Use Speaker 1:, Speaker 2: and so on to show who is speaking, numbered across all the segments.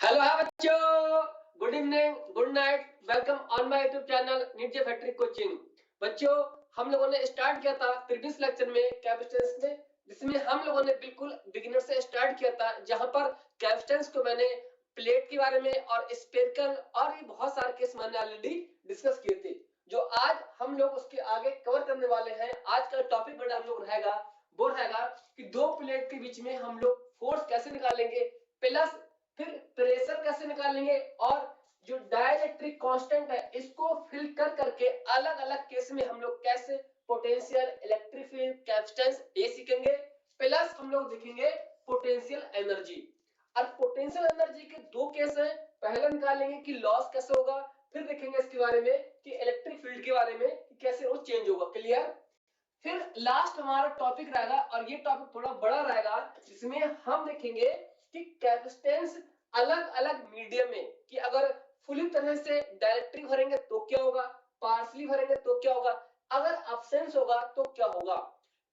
Speaker 1: Hello hi बच्चों, good evening, good night, welcome on my YouTube channel नीचे factory coaching. बच्चों, हम लोगों ने स्टार्ट किया था प्रीवियस लेक्चर में कैपेसिटेंस में, जिसमें हम लोगों ने बिल्कुल बिगिनर से स्टार्ट किया था, जहां पर कैपेसिटेंस को मैंने प्लेट के बारे में और स्फेरिकल और भी बहुत सारे केस मैंने ऑलरेडी डिस्कस किए थे, जो आज हम लोग उसके आगे कवर करने वाले हैं। आज का टॉपिक बेटा हम लोग रहेगा वो रहेगा कि दो प्लेट के बीच में हम लोग फोर्स कैसे निकालेंगे, प्लस फिर प्रेशर कैसे निकालेंगे, और जो डाइलेक्ट्रिक कांस्टेंट है इसको फिल्टर करके अलग अलग केस में हम लोग कैसे पोटेंशियल, इलेक्ट्रिक फील्ड, कैपेसिटेंस ये सीखेंगे। प्लस हम लोग देखेंगे पोटेंशियल एनर्जी। और पोटेंशियल एनर्जी के दो केस हैं, पहले निकालेंगे कि लॉस कैसे होगा, फिर देखेंगे इसके बारे में कि इलेक्ट्रिक फील्ड के बारे में कि कैसे वो चेंज होगा। क्लियर? फिर लास्ट हमारा टॉपिक रहेगा, और ये टॉपिक थोड़ा बड़ा रहेगा, जिसमें हम देखेंगे कि कैपेसिटेंस अलग अलग मीडियम में, कि अगर फुली तरह से डायरेक्टली भरेंगे तो क्या होगा, पार्शली भरेंगे तो क्या होगा, अगर अब्सेंस होगा तो क्या होगा।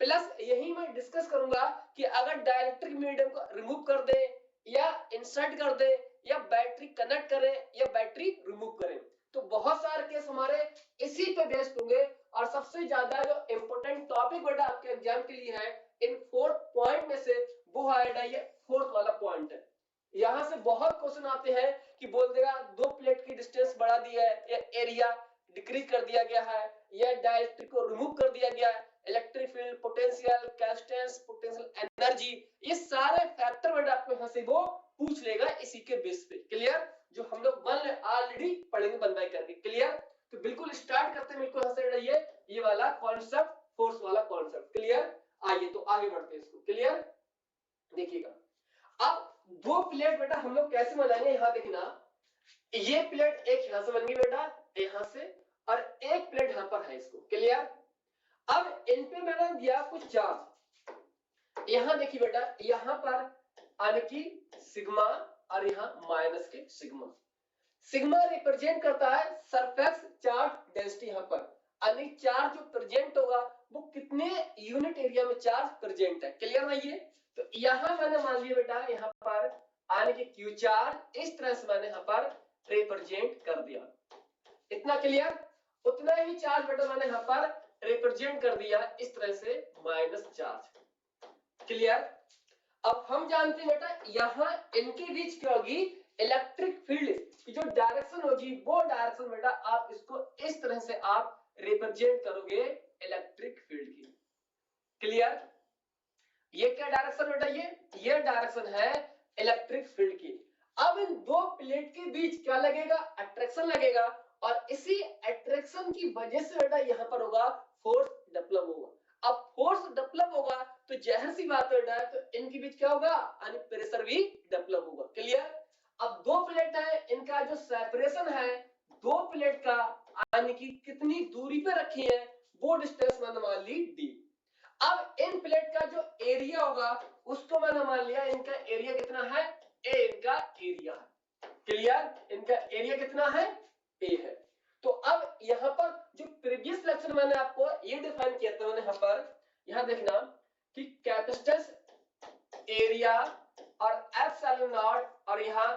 Speaker 1: प्लस यही मैं डिस्कस करूंगा कि अगर डाइलेक्ट्रिक मीडियम को रिमूव कर दे या इंसर्ट कर दे, या बैटरी कनेक्ट करें या बैटरी रिमूव करें, तो बहुत सारे केस हमारे इसी पे बेस्ड होंगे। और सबसे ज्यादा जो इंपॉर्टेंट टॉपिक बेटा आपके एग्जाम के लिए है इन 4 पॉइंट में से, वो है ये फोर्थ वाला पॉइंट है। यहां से बहुत क्वेश्चन आते हैं कि बोल देगा दो प्लेट की डिस्टेंस बढ़ा दी है, या एरिया डिक्रीज कर दिया गया है, या डाइलेक्ट्रिक को रिमूव कर दिया गया है, electric field, potential, capacitance, potential energy, ये सारे फैक्टर बेटा आपको यहां से वो पूछ लेगा इसी के बेस पे। क्लियर? जो हम लोग ऑलरेडी पढ़ेंगे वन बाय करके। क्लियर? तो बिल्कुल स्टार्ट करते हैं, बिल्कुल हंस रहिए, ये वाला कॉन्सेप्ट, फोर्स वाला कॉन्सेप्ट। क्लियर? आइए तो आगे बढ़ते हैं इसको। क्लियर? देखिएगा, अब दो प्लेट बेटा हम लोग कैसे बनाएंगे, यहां देखना, ये प्लेट एक यहां से बन गई बेटा, यहां से, और एक प्लेट यहां पर है इसको। क्लियर? अब इन पे मैंने दिया कुछ चार्ज, यहां देखिए बेटा, यहां पर यानी कि सिग्मा, और यहां माइनस के सिग्मा। सिग्मा रिप्रेजेंट करता है सरफेस चार्ज डेंसिटी, यहां पर यानी चार्ज जो प्रेजेंट होगा वो कितने यूनिट एरिया में चार्ज प्रेजेंट है। क्लियर ना? ये तो यहां मैंने मान लिया बेटा, यहां पर यानी कि क्यू चार्ज इस तरह से मैंने यहां पर रिप्रेजेंट कर दिया। इतना क्लियर? उतना ही चार्ज बेटा मैंने यहां पर रिप्रेजेंट कर दिया इस तरह से माइनस चार्ज। क्लियर? अब हम जानते हैं बेटा, यहां इनके बीच क्या होगी, इलेक्ट्रिक फील्ड की जो डायरेक्शन होगी, वो डायरेक्शन बेटा आप इसको इस तरह से आप रिप्रेजेंट करोगे इलेक्ट्रिक फील्ड की। क्लियर? ये क्या डायरेक्शन बेटा, ये डायरेक्शन है इलेक्ट्रिक फील्ड की। अब इन दो प्लेट के बीच क्या लगेगा, अट्रैक्शन लगेगा, और इसी अट्रैक्शन की वजह से बेटा यहां पर होगा फोर्स डेवलप होगा। अब फोर्स डेवलप होगा तो जाहिर सी बात बेटा, तो इनके बीच क्या होगा, यानी प्रेशर भी डेवलप होगा। क्लियर? अब दो प्लेट है, इनका जो सेपरेशन है दो प्लेट का, यानी कि कितनी दूरी पे रखी है, वो डिस्टेंस मैंने मान ली डी। अब इन प्लेट का जो एरिया होगा उसको मैंने मान लिया, इनका एरिया कितना है, ए इनका एरिया है। क्लियर? इनका एरिया कितना है, ए है। तो अब यहां पर जो प्रीवियस लेक्चर मैंने आपको ये डिफाइन किया था, मैंने यहां पर, यहां देखना कि कैपेसिटेंस, एरिया और एप्सिलॉन नॉट, और यहां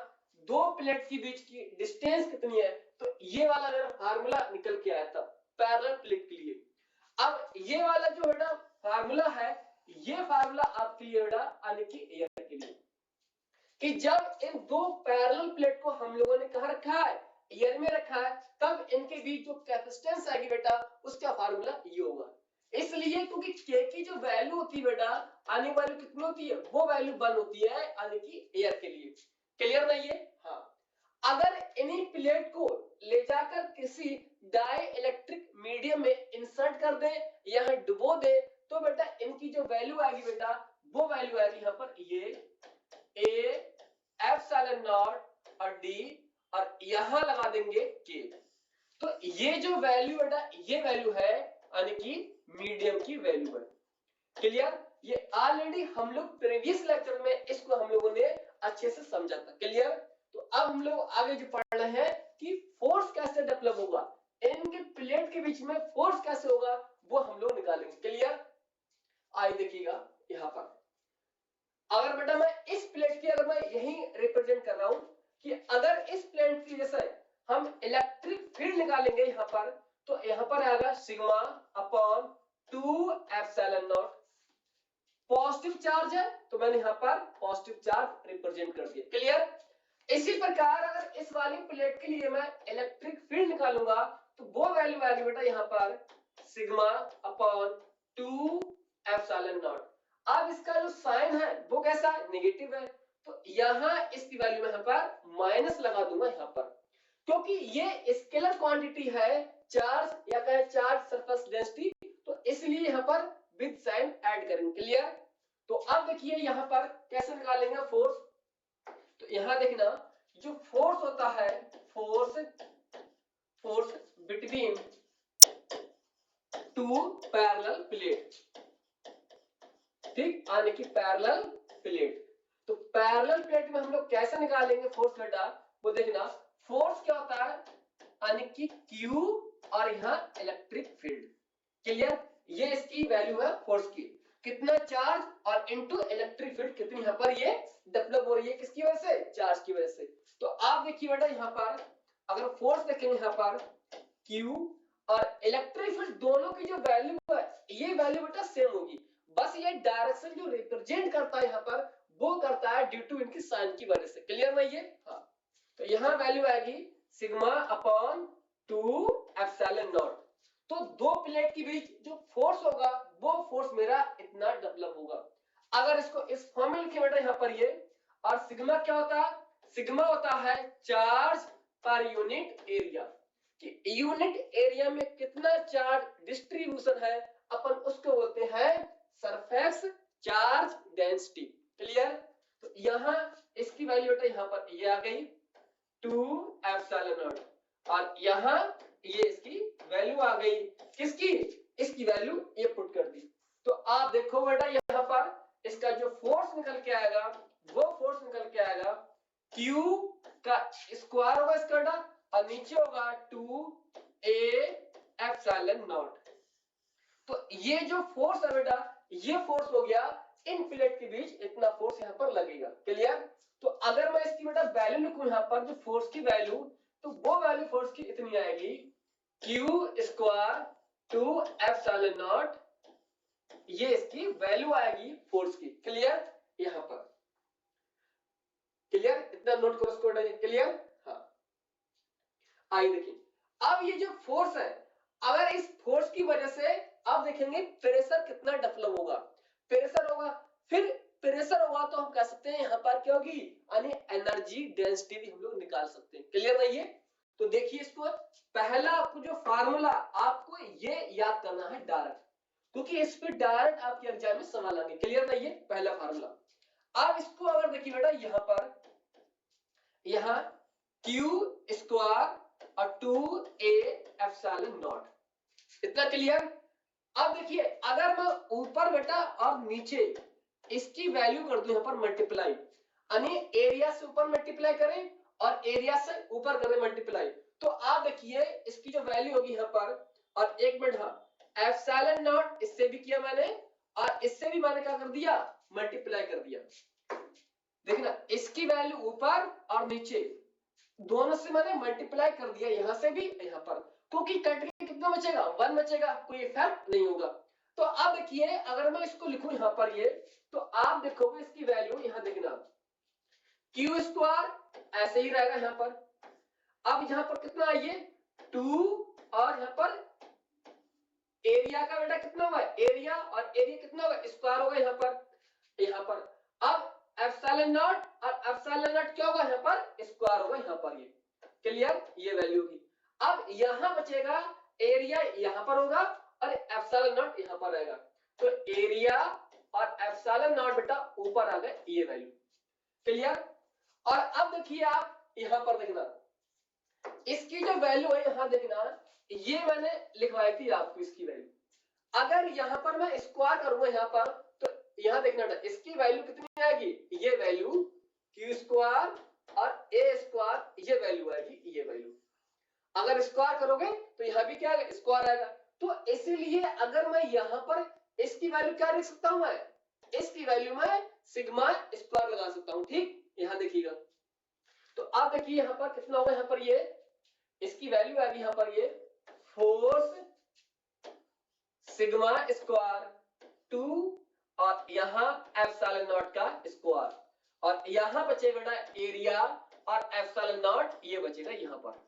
Speaker 1: दो प्लेट के बीच की डिस्टेंस कितनी है, तो ये वाला मेरा फार्मूला निकल के आया था पैरेलल प्लेट के लिए। अब ये वाला जो बेटा फार्मूला है, ये फार्मूला आपके लिए बेटा यानी कि एयर के लिए, कि जब इन दो पैरेलल प्लेट को हम लोगों ने कहां रखा है, एयर में रखा है, तब इनके बीच जो कैपेसिटेंस आएगी बेटा उसका फार्मूला ये होगा। इसलिए क्योंकि के की जो वैल्यू होती है बेटा, आने वाली कितनी होती है, वो वैल्यू 1 होती है यानी कि एयर के लिए। क्लियर ना ये? हाँ। अगर इन्हीं प्लेट को ले जाकर किसी डाई इलेक्ट्रिक मीडियम में इंसर्ट कर दे या डुबो दे, तो बेटा इनकी जो वैल्यू आएगी बेटा, वो वैल्यू आएगी यहां पर ये ए एप्सिलॉन नॉट और डी, और यहां लगा देंगे के। तो ये जो वैल्यू बेटा, ये वैल्यू है यानी कि मीडियम की वैल्यू है। क्लियर? ये ऑलरेडी हम लोग प्रीवियस लेक्चर में इसको हम लोगों ने अच्छे से समझा था। क्लियर? तो अब हम लोग आगे जो पढ़ रहे हैं कि फोर्स कैसे डेवलप होगा, इनके प्लेट के बीच में फोर्स कैसे होगा, वो हम लोग निकालेंगे। क्लियर? आइए देखिएगा, यहां पर अगर बेटा मैं इस प्लेट की अगर मैं यही रिप्रेजेंट कर रहा हूं, कि अगर इस प्लेट की वजह से हम इलेक्ट्रिक फील्ड निकालेंगे यहाँ पर, तो यहाँ पर आएगा sigma upon 2 epsilon not. Positive charge है तो मैंने यहाँ पर पॉजिटिव चार्ज रिप्रेजेंट कर दिया। क्लियर? इसी प्रकार अगर इस वाली प्लेट के लिए मैं इलेक्ट्रिक फील्ड निकालूंगा तो वो वैल्यू आएगी बेटा यहाँ पर सिग्मा अपॉन 2 एप्सिलॉन नॉट। अब इसका जो साइन है वो कैसा है? नेगेटिव है, तो यहाँ इसकी वैल्यू में यहाँ पर माइनस लगा दूंगा यहाँ पर, क्योंकि ये स्केलर क्वांटिटी है चार्ज या कहे चार्ज सरफेस डेंसिटी, तो इसलिए यहाँ पर विद साइन ऐड करेंगे। क्लियर? तो अब देखिए यहाँ पर कैसे निकालेंगे फोर्स। तो यहाँ देखना जो फोर्स होता है, force between two parallel plate, ठीक, आने की पैरेलल प्लेट। तो पैरेलल प्लेट में हम लोग कैसे निकालेंगे फोर्स बेटा, वो देखना। फोर्स क्या होता है? यानी कि Q और यहाँ इलेक्ट्रिक फील्ड। क्लियर? ये इसकी वैल्यू है फोर्स की, कितना चार्ज और इनटू इलेक्ट्रिक फील्ड कितनी यहाँ पर ये डेवलप हो रही है, किसकी वजह से? चार्ज की वजह से। तो आप देखिए बेटा यहाँ पर अगर फोर्स देखेंगे यहाँ पर Q और इलेक्ट्रिक फील्ड दोनों की जो वैल्यू है, ये वैल्यू बेटा सेम होगी, बस ये डायरेक्शन जो रिप्रेजेंट करता है यहाँ पर वो करता है ड्यू टू इनकी साइन की वजह से। क्लियर नहीं है? हाँ, तो यहाँ वैल्यू आएगी सिग्मा अपॉन 2 एप्सिलॉन नॉट। तो दो प्लेट के बीच जो फोर्स होगा वो फोर्स मेरा इतना डेवलप होगा। अगर इसको इस फॉर्म में लिखे बेटा यहाँ पर ये, और सिग्मा क्या होता है? सिग्मा होता है चार्ज पर यूनिट एरिया, कि यूनिट एरिया में कितना चार्ज डिस्ट्रीब्यूशन है, अपन उसको बोलते हैं सरफेस चार्ज डेंसिटी। क्लियर? तो यहाँ इसकी वैल्यू बेटा यहाँ पर ये आ गई 2 एप्सिलॉन नॉट, और यहाँ ये इसकी वैल्यू आ गई, किसकी? इसकी वैल्यू ये पुट कर दी। तो आप देखो बेटा यहाँ पर इसका जो फोर्स निकल के आएगा वो फोर्स निकल के आएगा Q का स्क्वायर होगा इसका बेटा, और नीचे होगा 2a एप्सिलॉन नॉट। तो ये जो फोर्स है बेटा, ये फोर्स हो गया इन प्लेट के बीच इतना फोर्स यहाँ पर लगेगा। क्लियर? तो अगर मैं इसकी बेटा वैल्यू लिखूं यहाँ पर जो फोर्स की वैल्यू, तो वो वैल्यू फोर्स की इतनी आएगी Q स्क्वायर 2 एप्सिलॉन नॉट, ये इसकी वैल्यू आएगी फोर्स की। क्लियर? यहाँ पर क्लियर? इतना नोट करो इसको। क्लियर? हाँ, आइए देखिए अब ये जो फोर्स है, अगर इस फोर्स की वजह से आप देखेंगे प्रेशर कितना डेवलप होगा। प्रेशर होगा, फिर प्रेशर होगा तो हम कह सकते हैं यहाँ पर क्या होगी, यानी एनर्जी डेंसिटी भी हम लोग निकाल सकते हैं। क्लियर नहीं है? तो देखिए इसको, पहला आपको जो फार्मूला आपको ये याद करना है डायरेक्ट, क्योंकि इस पे डायरेक्ट आपके एग्जाम में सवाल आएंगे। क्लियर नहीं है? पहला फार्मूला। अब इसको अगर देखिए बेटा यहाँ पर, यहाँ Q स्क्वायर और 2a एप्सिलॉन नॉट, इतना क्लियर? अब देखिए अगर मैं ऊपर बेटा और नीचे इसकी वैल्यू कर दूं यहाँ पर मल्टीप्लाई, यानी एरिया से ऊपर मल्टीप्लाई करें और एरिया से ऊपर करें मल्टीप्लाई, तो आप देखिए इसकी जो वैल्यू होगी यहाँ पर, और एक मिनट, हाँ, एप्सिलॉन नॉट इससे भी किया मैंने और इससे भी मैंने क्या कर दिया, मल्टीप्लाई कर दिया। देखना इसकी वैल्यू ऊपर और नीचे दोनों से मैंने मल्टीप्लाई कर दिया, यहां से भी यहाँ पर, क्योंकि कट के कितना बचेगा, 1 बचेगा, कोई इफेक्ट नहीं होगा। तो अब देखिए अगर मैं इसको लिखूं यहाँ पर ये, तो आप देखोगे इसकी वैल्यू यहाँ देखना Q स्क्वायर ऐसे ही रहेगा यहाँ पर। अब यहाँ पर कितना है ये 2, और यहाँ पर एरिया का बेटा कितना हुआ, एरिया और एरिया कितना होगा, स्क्वायर होगा यहाँ पर। अब एप्सिलॉन नॉट और एप्सिलॉन नॉट क्या होगा यहाँ पर, स्क्वायर होगा यहाँ पर ये। क्लियर? ये वैल्यू होगी। अब यहाँ बचेगा एरिया यहाँ पर होगा और एप्सिलॉन नॉट यहाँ पर आएगा, तो एरिया और एप्सिलॉन नॉट बेटा ऊपर आ गए ये वैल्यू। क्लियर? और अब देखिए आप यहाँ पर देखना इसकी जो वैल्यू है, यहाँ देखना ये मैंने लिखवाई थी आपको इसकी वैल्यू। अगर यहाँ पर मैं स्क्वायर करूंगा यहाँ पर, तो यहाँ देखना इसकी वैल्यू कितनी आएगी, ये वैल्यू Q स्क्वायर और A स्क्वायर, ये वैल्यू आएगी, ये वैल्यू। अगर स्क्वायर करोगे तो यहाँ भी क्या आएगा, स्क्वायर आएगा। तो इसीलिए अगर मैं यहाँ पर इसकी वैल्यू क्या लिख सकता हूँ, मैं इसकी वैल्यू में सिग्मा स्क्वायर लगा सकता हूँ। ठीक, यहाँ देखिएगा, तो आप देखिए यहाँ पर कितना होगा, यहाँ पर ये इसकी वैल्यू आएगी यहाँ पर ये फोर्स सिग्मा स्क्वायर 2 और यहाँ एप्सिलॉन नॉट का स्क्वायर, और यहाँ बचेगा बेटा एरिया और एप्सिलॉन नॉट ये बचेगा यहाँ पर।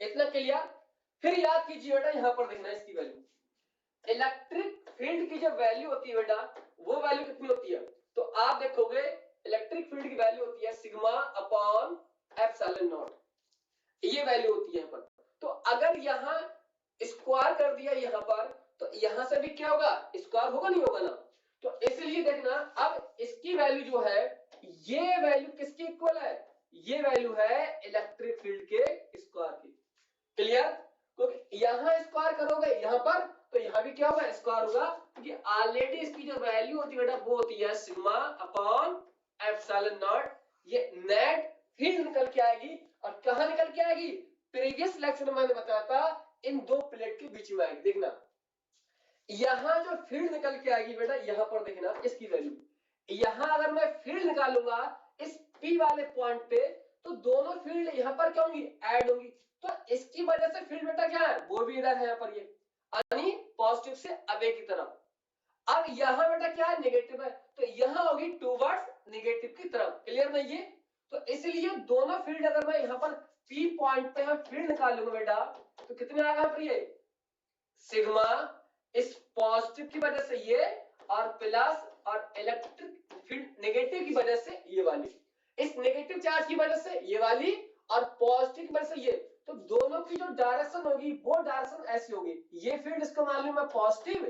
Speaker 1: इतना क्लियर। फिर याद कीजिए बेटा यहाँ पर देखना इसकी वैल्यू, इलेक्ट्रिक फील्ड की जो वैल्यू होती है बेटा वो वैल्यू कितनी होती है, तो आप देखोगे इलेक्ट्रिक फील्ड की वैल्यू होती है सिग्मा अपॉन एप्सिलॉन नॉट, ये वैल्यू होती है यहाँ पर। तो अगर यहाँ स्क्वायर कर दिया यहाँ पर तो यहाँ से भी क्या होगा, स्क्वायर होगा नहीं होगा ना, तो इसलिए देखना अब इसकी वैल्यू जो है ये वैल्यू किसके इक्वल है, ये वैल्यू है इलेक्ट्रिक फील्ड के स्क्वायर की। क्लियर। क्योंकि यहाँ स्क्वायर करोगे यहाँ पर तो यहाँ भी क्या होगा, स्क्वायर होगा, क्योंकि ऑलरेडी इसकी जो वैल्यू होती है बेटा वो होती है सिग्मा अपॉन एप्सिलॉन नॉट। ये नेट फील्ड निकल के आएगी, और कहां निकल के आएगी, प्रीवियस लेक्चर में मैंने बताया था इन दो प्लेट के बीच में आएगी। देखना यहां जो फील्ड निकल के आएगी बेटा यहाँ पर देखना इसकी वैल्यू, यहां अगर मैं फील्ड निकालूंगा इस P वाले पॉइंट पे तो दोनों फील्ड यहाँ पर क्या होंगी, ऐड होंगी, तो इसकी वजह से फील्ड बेटा क्या है, वो भी इधर है यहाँ पर, ये यानी पॉजिटिव से अवे की तरफ। अब यहाँ बेटा क्या है, नेगेटिव है, तो यहाँ होगी टूवर्ड्स नेगेटिव की तरफ। क्लियर नहीं ये, तो इसलिए दोनों फील्ड अगर मैं यहाँ पर P पॉइंट पे मैं फील्ड निकालूंगा बेटा तो कितने आएगा यहाँ पर, ये सिग्मा इस पॉजिटिव की वजह से ये, और प्लस और इलेक्ट्रिक फील्ड नेगेटिव की वजह से ये वाली, इस नेगेटिव चार्ज की वजह से ये वाली, और पॉजिटिव की वजह से ये, तो दोनों की जो डायरेक्शन होगी वो डायरेक्शन ऐसी होगी। ये फील्ड इसको मान लूं मैं पॉजिटिव,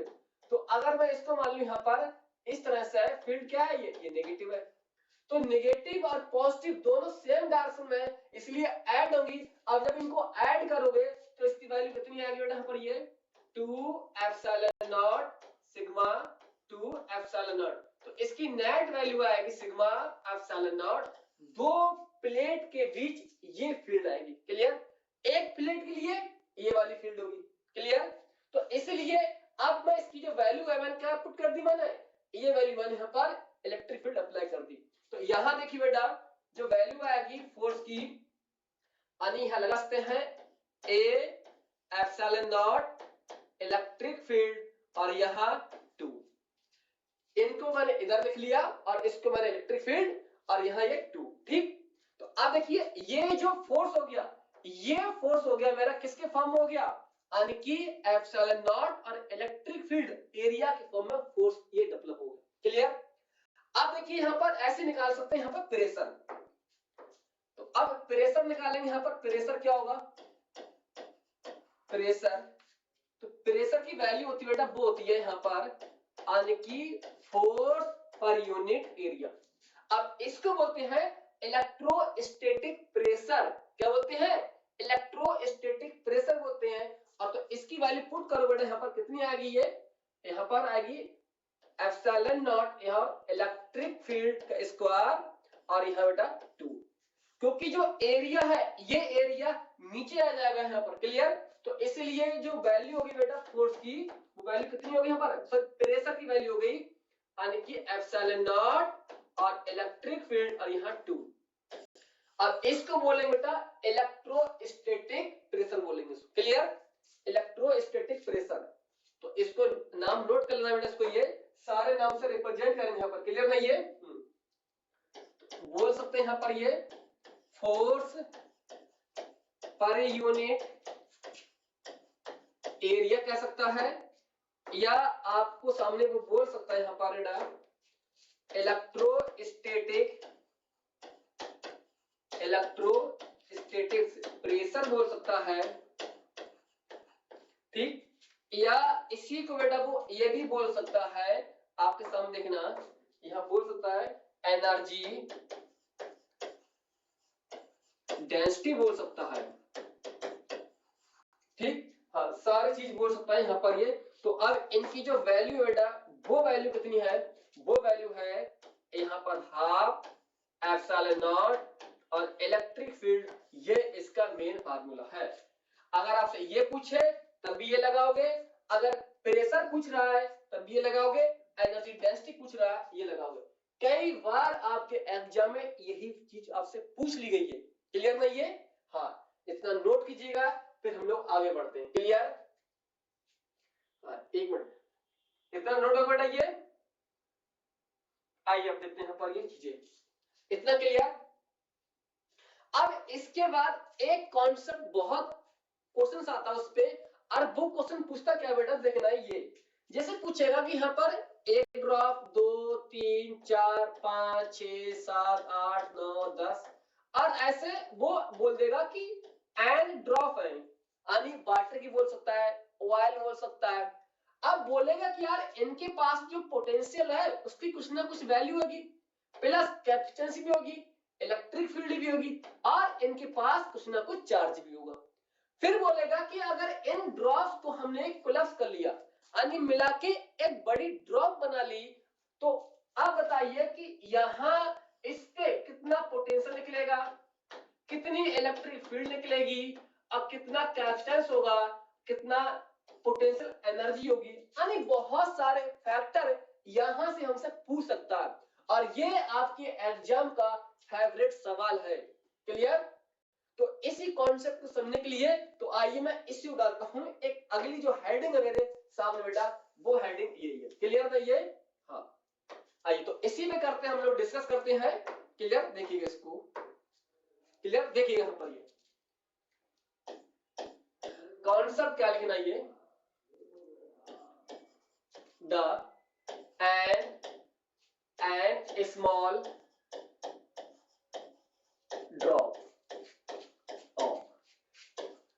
Speaker 1: तो अगर मैं इसको मान लूं यहाँ पर इस तरह से, फील्ड क्या है, ये नेगेटिव है, तो नेगेटिव और पॉजिटिव दोनों सेम डायरेक्शन में इसलिए ऐड होंगी। अब जब इनको ऐड करोगे तो इसकी वैल्यू कितनी आएगी बेटा यहाँ पर, ये 2 epsilon not sigma 2 epsilon not, तो इसकी नेट वैल्यू आएगी सिग्मा एप्सिलॉन नॉट। दो प्लेट के बीच ये फील्ड आएगी। क्लियर। एक प्लेट के लिए ये वाली फील्ड होगी। क्लियर। तो इसलिए अब मैं इसकी जो वैल्यू है मैंने क्या पुट कर दी, मैंने ये वैल्यू मैंने यहाँ पर इलेक्ट्रिक फील्ड अप्लाई कर दी। तो यहां देखिए बेटा जो वैल्यू आएगी फोर्स की, यहां लगा सकते हैं A epsilon not electric field, और यहां 2, इनको मैंने इधर लिख लिया और इसको मैंने इलेक्ट्रिक फील्ड, और यहां ये 2। ठीक। तो अब देखिए ये जो फोर्स हो गया, ये फोर्स हो गया मेरा किसके फॉर्म में हो गया, यानी कि एप्सिलॉन नॉट और इलेक्ट्रिक फील्ड एरिया के फॉर्म में फोर्स ये डेवलप हो गया। क्लियर। अब देखिए यहां पर ऐसे निकाल सकते हैं, यहां पर प्रेशर, तो अब प्रेशर निकालेंगे, यहां पर प्रेशर क्या होगा, प्रेशर, तो प्रेशर की वैल्यू होती है बेटा वो होती है यहां पर यानी कि फोर्स पर यूनिट एरिया। अब इसको बोलते हैं इलेक्ट्रोस्टैटिक प्रेशर। क्या बोलते हैं, इलेक्ट्रोस्टैटिक प्रेशर बोलते हैं। और तो इसकी वैल्यू पुट करो बेटा यहाँ पर कितनी आएगी, ये यहाँ पर आएगी एप्सिलॉन नॉट, यहाँ इलेक्ट्रिक फील्ड का स्क्वायर, और यहाँ बेटा 2, क्योंकि जो एरिया है ये एरिया नीचे आ जाएगा यहाँ पर। क्लियर। तो इसलिए जो वैल्यू होगी बेटा फोर्स की वो वैल्यू कितनी होगी यहाँ पर, प्रेशर की वैल्यू हो गई यानी कि एप्सिलॉन नॉट और इलेक्ट्रिक फील्ड, और यहाँ 2। अब इसको बोलेंगे बेटा इलेक्ट्रोस्टैटिक प्रेशर बोलेंगे। क्लियर। इलेक्ट्रोस्टैटिक प्रेशर, तो इसको नाम नोट कर लेना बेटा, इसको ये सारे नाम से रिप्रेजेंट करेंगे यहाँ पर। क्लियर नहीं ये, बोल सकते हैं यहाँ पर ये फोर्स पर यूनिट एरिया कह सकता है, या आपको सामने वो बोल सकता है यहाँ पर इलेक्ट्रोस्टैटिक प्रेशर बोल सकता है। ठीक। या इसी को बेटा वो ये भी बोल सकता है, आपके सामने देखना यहाँ बोल सकता है एनर्जी डेंसिटी बोल सकता है। ठीक। हाँ सारी चीज बोल सकता है यहाँ पर ये। तो अब इनकी जो वैल्यू है बेटा वो वैल्यू कितनी है, वो वैल्यू है यहाँ पर हाफ एप्सिलॉन नॉट और इलेक्ट्रिक फील्ड, ये इसका मेन फार्मूला है। अगर आपसे ये पूछे तब भी ये लगाओगे, अगर प्रेशर पूछ रहा है तब भी ये लगाओगे, एनर्जी डेंसिटी पूछ रहा है ये लगाओगे। कई बार आपके एग्जाम में यही चीज आपसे पूछ ली गई है, क्लियर नहीं है? हाँ, इतना नोट कीजिएगा, फिर हम लोग आगे बढ़ते हैं। क्लियर? हाँ, एक मिनट, इतना नोट कर बेटा ये। आइए अब देखते हैं पर ये चीजें, इतना क्लियर। अब इसके बाद एक कॉन्सेप्ट बहुत क्वेश्चन आता है उस पे, और वो क्वेश्चन पूछता क्या बेटा, देखना है ये। जैसे पूछेगा कि यहाँ पर एक ड्रॉप, 2 3 4 5 6 7 8 9 10, और ऐसे वो बोल देगा कि एन ड्रॉप है, यानी वाटर की बोल सकता है, ऑयल बोल सकता है। अब बोलेगा कि यार इनके पास जो पोटेंशियल है उसकी कुछ ना कुछ वैल्यू होगी, प्लस कैपेसिटेंस भी होगी, इलेक्ट्रिक फील्ड भी होगी, और इनके पास कुछ ना कुछ चार्ज भी होगा। फिर बोलेगा कि अगर इन ड्रॉप्स को हमने कोलैप्स कर लिया, यानी मिला के एक बड़ी ड्रॉप बना ली, तो अब बताइए कि यहां इस पे कितना पोटेंशियल निकलेगा, कितनी इलेक्ट्रिक फील्ड निकलेगी, और कितना कैपेसिटेंस होगा, कितना पोटेंशियल एनर्जी होगी, यानी बहुत सारे फैक्टर यहां से हमसे पूछ सकता है, और ये आपके एग्जाम का फेवरेट सवाल है। क्लियर? तो इसी कॉन्सेप्ट को समझने के लिए तो आइए मैं इसी डालता हूं, एक अगली जो हेडिंग है मेरे सामने बेटा, वो हेडिंग यही है। क्लियर है ये? हाँ, आइए तो इसी में करते हैं, हम लोग डिस्कस करते हैं। क्लियर? देखिएगा इसको, क्लियर देखिएगा यहां पर ये कॉन्सेप्ट क्या लिखना, ये द एंड स्मॉल ड्रॉप,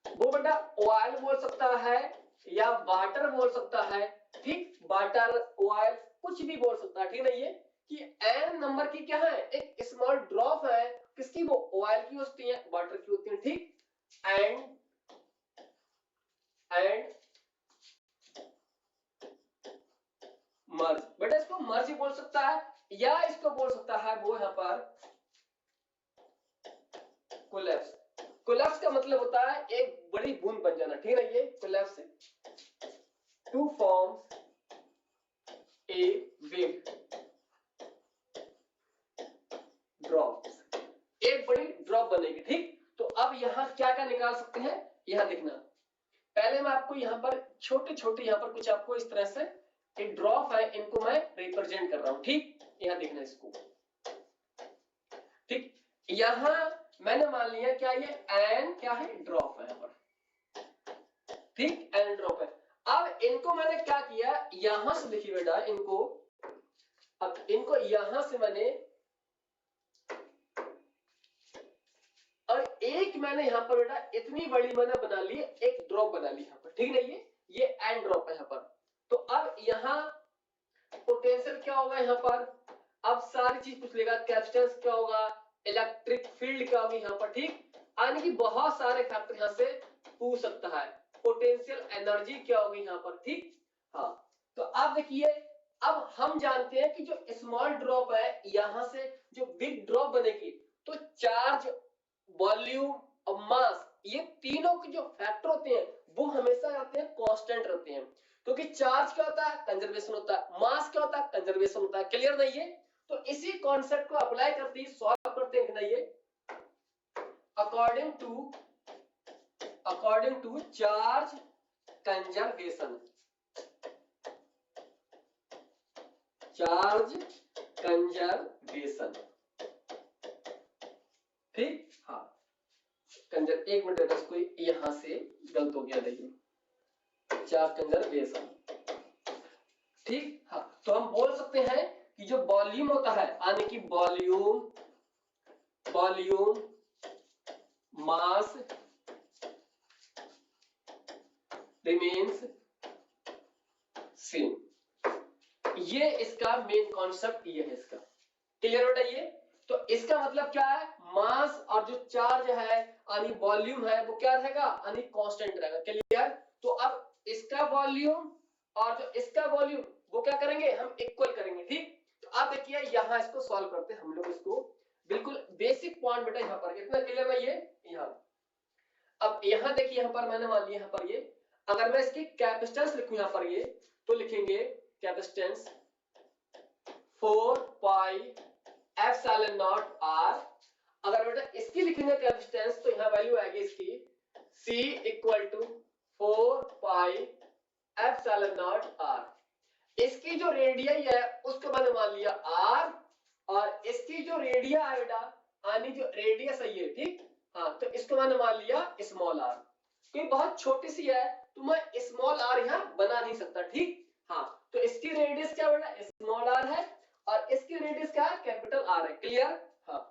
Speaker 1: वो बेटा ऑयल बोल सकता है या वाटर बोल सकता है, ठीक, वाटर ऑयल कुछ भी बोल सकता है, ठीक नहीं है कि एन नंबर की क्या है, एक स्मॉल ड्रॉप है, किसकी, वो ऑयल की होती है, वाटर की होती है, ठीक। एंड मर्ज, बेटा इसको मर्ज ही बोल सकता है, या इसको बोल सकता है वो यहां पर कोलैप्स। कोलैप्स का मतलब होता है एक बड़ी बूंद बन जाना, ठीक है, ये कोलैप्स से two forms a big drop, एक बड़ी ड्रॉप बनेगी, ठीक। तो अब यहां क्या क्या निकाल सकते हैं, यहां देखना, पहले मैं आपको यहां पर छोटे छोटे यहां पर कुछ आपको इस तरह से एक ड्रॉप है, इनको मैं रिप्रेजेंट कर रहा हूं, ठीक। यहां देखना इसको, ठीक। यहां मैंने मान लिया क्या, ये एन क्या है, ड्रॉप है यहां पर, ठीक, एन ड्रॉप है। अब इनको मैंने क्या किया, यहां से देखिए बेटा इनको, अब इनको यहां से मैंने, और एक मैंने यहां पर बेटा इतनी बड़ी मैंने बना ली, एक ड्रॉप बना ली यहां पर, ठीक नहीं, ये एन ड्रॉप है यहां पर। तो अब यहां पोटेंशियल क्या होगा यहां पर, अब सारी चीज पूछ लेगा, कैपेसिटेंस क्या होगा, इलेक्ट्रिक फील्ड क्या होगी यहां पर, ठीक, यानी कि बहुत सारे फैक्टर यहां से पूछ सकता है, पोटेंशियल एनर्जी क्या होगी यहां पर, ठीक। हाँ, तो अब देखिए, अब हम जानते हैं कि जो स्मॉल ड्रॉप है, यहां से जो बिग ड्रॉप बनेगी, तो चार्ज, वॉल्यूम और मास, ये तीनों के जो फैक्टर होते हैं वो हमेशा रहते हैं कांस्टेंट रहते हैं, क्योंकि चार्ज क्या होता है, कंजर्वेशन होता है, मास क्या होता है, कंजर्वेशन होता है। क्लियर नहीं है? तो इसी कॉन्सेप्ट को अप्लाई करते ही सॉल्व करते हैं, ये according to charge conservation, charge conservation, ठीक। हाँ, कंजर, एक मिनट इसको यहां से गलत हो गया, देखिए, चार्ज कंजर्वेशन, ठीक। हाँ, तो हम बोल सकते हैं कि जो वॉल्यूम होता है, यानी कि वॉल्यूम मास रिमेन्स सेम, ये इसका मेन कॉन्सेप्ट ये है इसका। क्लियर हो ये? तो इसका मतलब क्या है, मास और जो चार्ज है यानी वॉल्यूम है वो क्या रहेगा, यानी कांस्टेंट रहेगा। क्लियर? तो अब इसका वॉल्यूम और जो इसका वॉल्यूम वो क्या करेंगे, हम इक्वल करेंगे, ठीक। तो आप देखिए यहां इसको सॉल्व करते हैं हम लोग, इसको बिल्कुल बेसिक पॉइंट बेटा यहां पर इतना क्लियर है, ये यहां, अब यहां देखिए, यहां पर मैंने मान लिया, यहां पर ये, अगर मैं इसकी कैपेसिटेंस लिखूं यहां पर ये, तो लिखेंगे capacitance 4 pi epsilon naught R. अगर बेटा इसकी लिखेंगे है कैपेसिटेंस, तो यहाँ वैल्यू आएगी इसकी C equal to 4 pi epsilon naught R। इसकी जो रेडियस है उसको मैंने मान लिया R, और इसकी जो रेडिया है बेटा, यानी जो रेडियस है ये, ठीक, हाँ, तो इसको मैंने मान लिया स्मॉल r। कोई बहुत छोटी सी है तो मैं स्मॉल r यहाँ बना नहीं सकता, ठीक, हाँ, तो इसकी रेडियस क्या बेटा स्मॉल r है, और इसकी रेडियस क्या है कैपिटल R है। क्लियर, हाँ।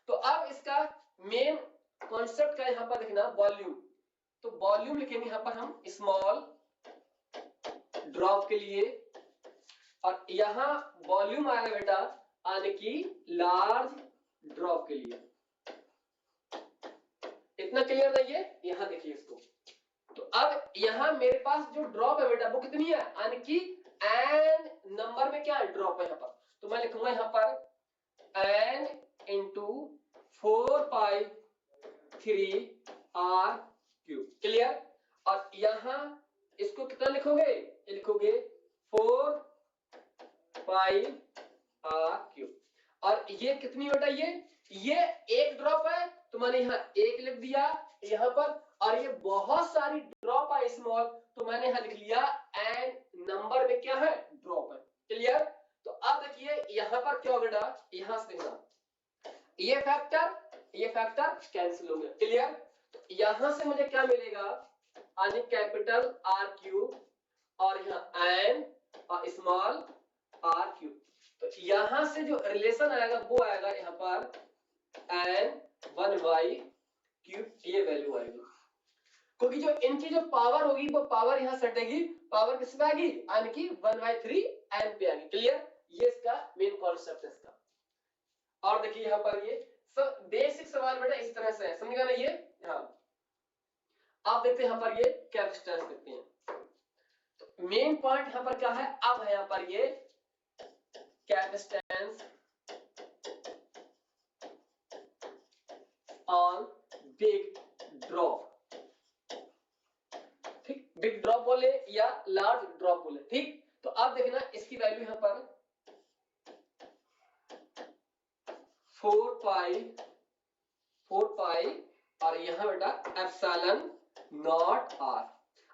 Speaker 1: तो अब इसका मेन कॉन्सेप्ट का यहाँ पर देखना वॉल्यूम, तो वॉल्यूम लिखेंगे यहाँ पर हम स्मॉल ड्रॉप के लिए, और यहाँ वॉल्यूम आएगा बेटा यानी कि लार्ज ड्रॉप के लिए। इतना क्लियर नहीं है, यहाँ देखिए इसको। तो अब यहाँ मेरे पास जो ड्रॉप है बेटा वो कितनी है, यानी कि n नंबर में क्या है ड्रॉप है यहाँ पर, तो मैं लिखूंगा यहाँ पर n इंटू 4 पाई 3 r क्यूब। क्लियर, और यहाँ इसको कितना लिखोगे, लिखोगे 4 पाई r क्यूब, और ये कितनी बेटा ये एक ड्रॉप है तो मैंने यहाँ एक लिख दिया यहाँ पर, और ये बहुत सारी ड्रॉप है स्मॉल, तो मैंने यहाँ लिख लिया n नंबर में क्या है ड्रॉप है। क्लियर, तो अब देखिए यहाँ पर क्या होगा बेटा, यहाँ से देखना ये फैक्टर कैंसिल हो गया। क्लियर, तो यहाँ से मुझे क्या मिलेगा, यानी कैपिटल R क्यूब और यहाँ n और स्मॉल r क्यूब, तो यहाँ से जो रिलेशन आएगा वो आएगा यहाँ पर n 1/, ये वैल्यू आएगी, क्योंकि जो इनकी जो पावर होगी वो पावर यहाँ सटेगी, पावर किस पे आएगी, यानी कि 1/3 n पे आएगी। क्लियर, ये इसका मेन कॉन्सेप्ट है इसका। और देखिए यहाँ पर ये सब बेसिक सवाल बेटा इस तरह से है, समझ गए ना ये। हाँ, आप देखते हैं यहाँ पर ये कैपेसिटेंस देखते हैं, तो मेन पॉइंट यहाँ पर क्या है, अब है यहाँ पर ये कैपेसिटेंस ऑन बिग ड्रॉप, ठीक, बिग ड्रॉप बोले या लार्ज ड्रॉप बोले, ठीक। तो आप देखना इसकी वैल्यू यहाँ पर 4 पाई और यहाँ बेटा एप्सिलॉन नॉट r।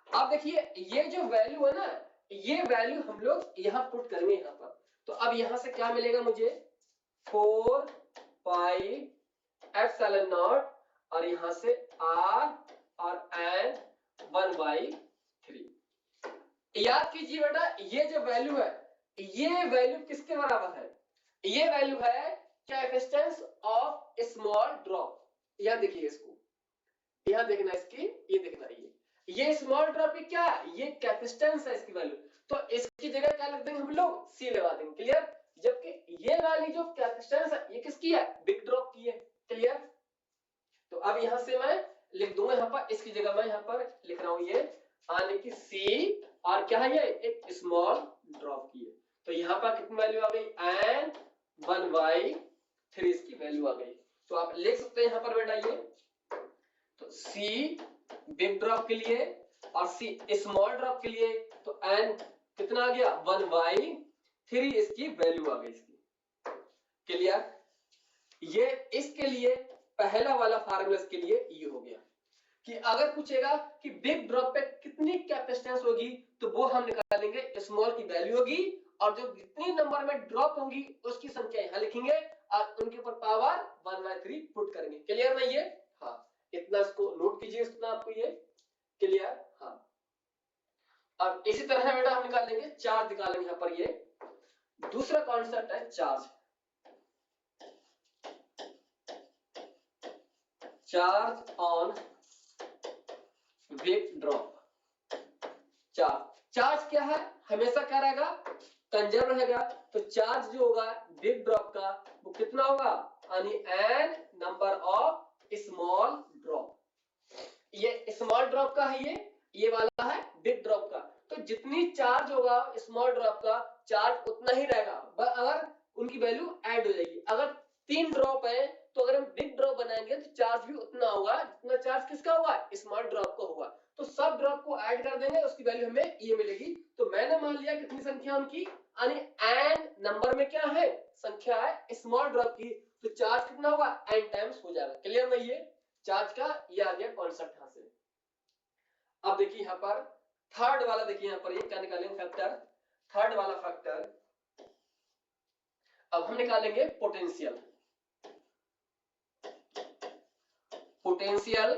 Speaker 1: अब देखिए ये जो वैल्यू है ना, ये वैल्यू हम लोग यहाँ पुट करेंगे यहाँ पर, तो अब यहाँ से क्या मिलेगा मुझे 4 पाई एप्सिलॉन नॉट और यहाँ से r और n 1/3। याद कीजिए बेटा ये जो वैल्यू है ये वैल्यू किसके बराबर है, ये वैल्यू है कैपेसिटेंस ऑफ स्मॉल ड्रॉप। यहाँ देखिए इसको, यहाँ देखना इसकी, ये देखना ये स्मॉल ड्रॉप की क्या है, ये कैपेसिटेंस है इसकी वैल्यू, तो इसकी जगह क्या लिख देंगे हम लोग C लगा देंगे। क्लियर, जबकि ये वाली जो कैपेसिटेंस है ये किसकी है, बिग ड्रॉप की है। क्लियर, तो अब यहाँ से मैं लिख दूंगा यहाँ पर, इसकी जगह मैं यहाँ पर लिख रहा हूँ ये यानी कि C, और क्या है ये एक स्मॉल ड्रॉप की है, तो यहाँ पर कितनी वैल्यू आ गई n 1/3 इसकी वैल्यू आ गई। तो आप लिख सकते हैं यहाँ पर बेटा ये, तो C बिग ड्रॉप के लिए और C स्मॉल ड्रॉप के लिए, तो n कितना आ गया 1/3 इसकी वैल्यू आ गई इसकी। क्लियर, ये इसके लिए पहला वाला फार्मूला इसके लिए ये हो गया कि अगर पूछेगा कि बिग ड्रॉप पे कितनी कैपेसिटेंस होगी तो वो हम निकालेंगे, स्मॉल की वैल्यू होगी और जो जितनी नंबर में ड्रॉप होंगी उसकी संख्या यहाँ लिखेंगे और उनके ऊपर पावर 1/3 पुट करेंगे। क्लियर ना ये, हाँ, इतना इसको नोट कीजिए, इतना आपको ये क्लियर। हाँ, अब इसी तरह बेटा हम निकालेंगे चार्ज, निकालेंगे यहाँ पर ये दूसरा कॉन्सेप्ट है charge. Charge on big drop. Charge क्या है, हमेशा क्या रहेगा, कंजर्व रहेगा, तो चार्ज जो होगा बिग ड्रॉप का वो कितना होगा, यानी n number of small drop. ये स्मॉल ड्रॉप का है, ये वाला है बिग ड्रॉप का, तो जितनी चार्ज होगा स्मॉल ड्रॉप का चार्ज उतना ही रहेगा, अगर उनकी वैल्यू ऐड हो जाएगी। अगर 3 ड्रॉप है तो अगर हम बिग ड्रॉप बनाएंगे तो चार्ज भी उतना होगा जितना चार्ज किसका होगा, स्मॉल ड्रॉप का होगा, तो सब ड्रॉप को ऐड कर देंगे, उसकी वैल्यू हमें ये मिलेगी। तो मैंने मान लिया कितनी संख्या उनकी, यानी n नंबर में क्या है संख्या है स्मॉल ड्रॉप की, तो चार्ज कितना होगा n टाइम्स हो जाएगा। क्लियर नहीं ये चार्ज का ये आ गया कॉन्सेप्ट यहां से। अब देखिए यहां पर थर्ड वाला, देखिए यहां पर ये क्या निकालेंगे फैक्टर, थर्ड वाला फैक्टर। अब हम निकालेंगे पोटेंशियल। पोटेंशियल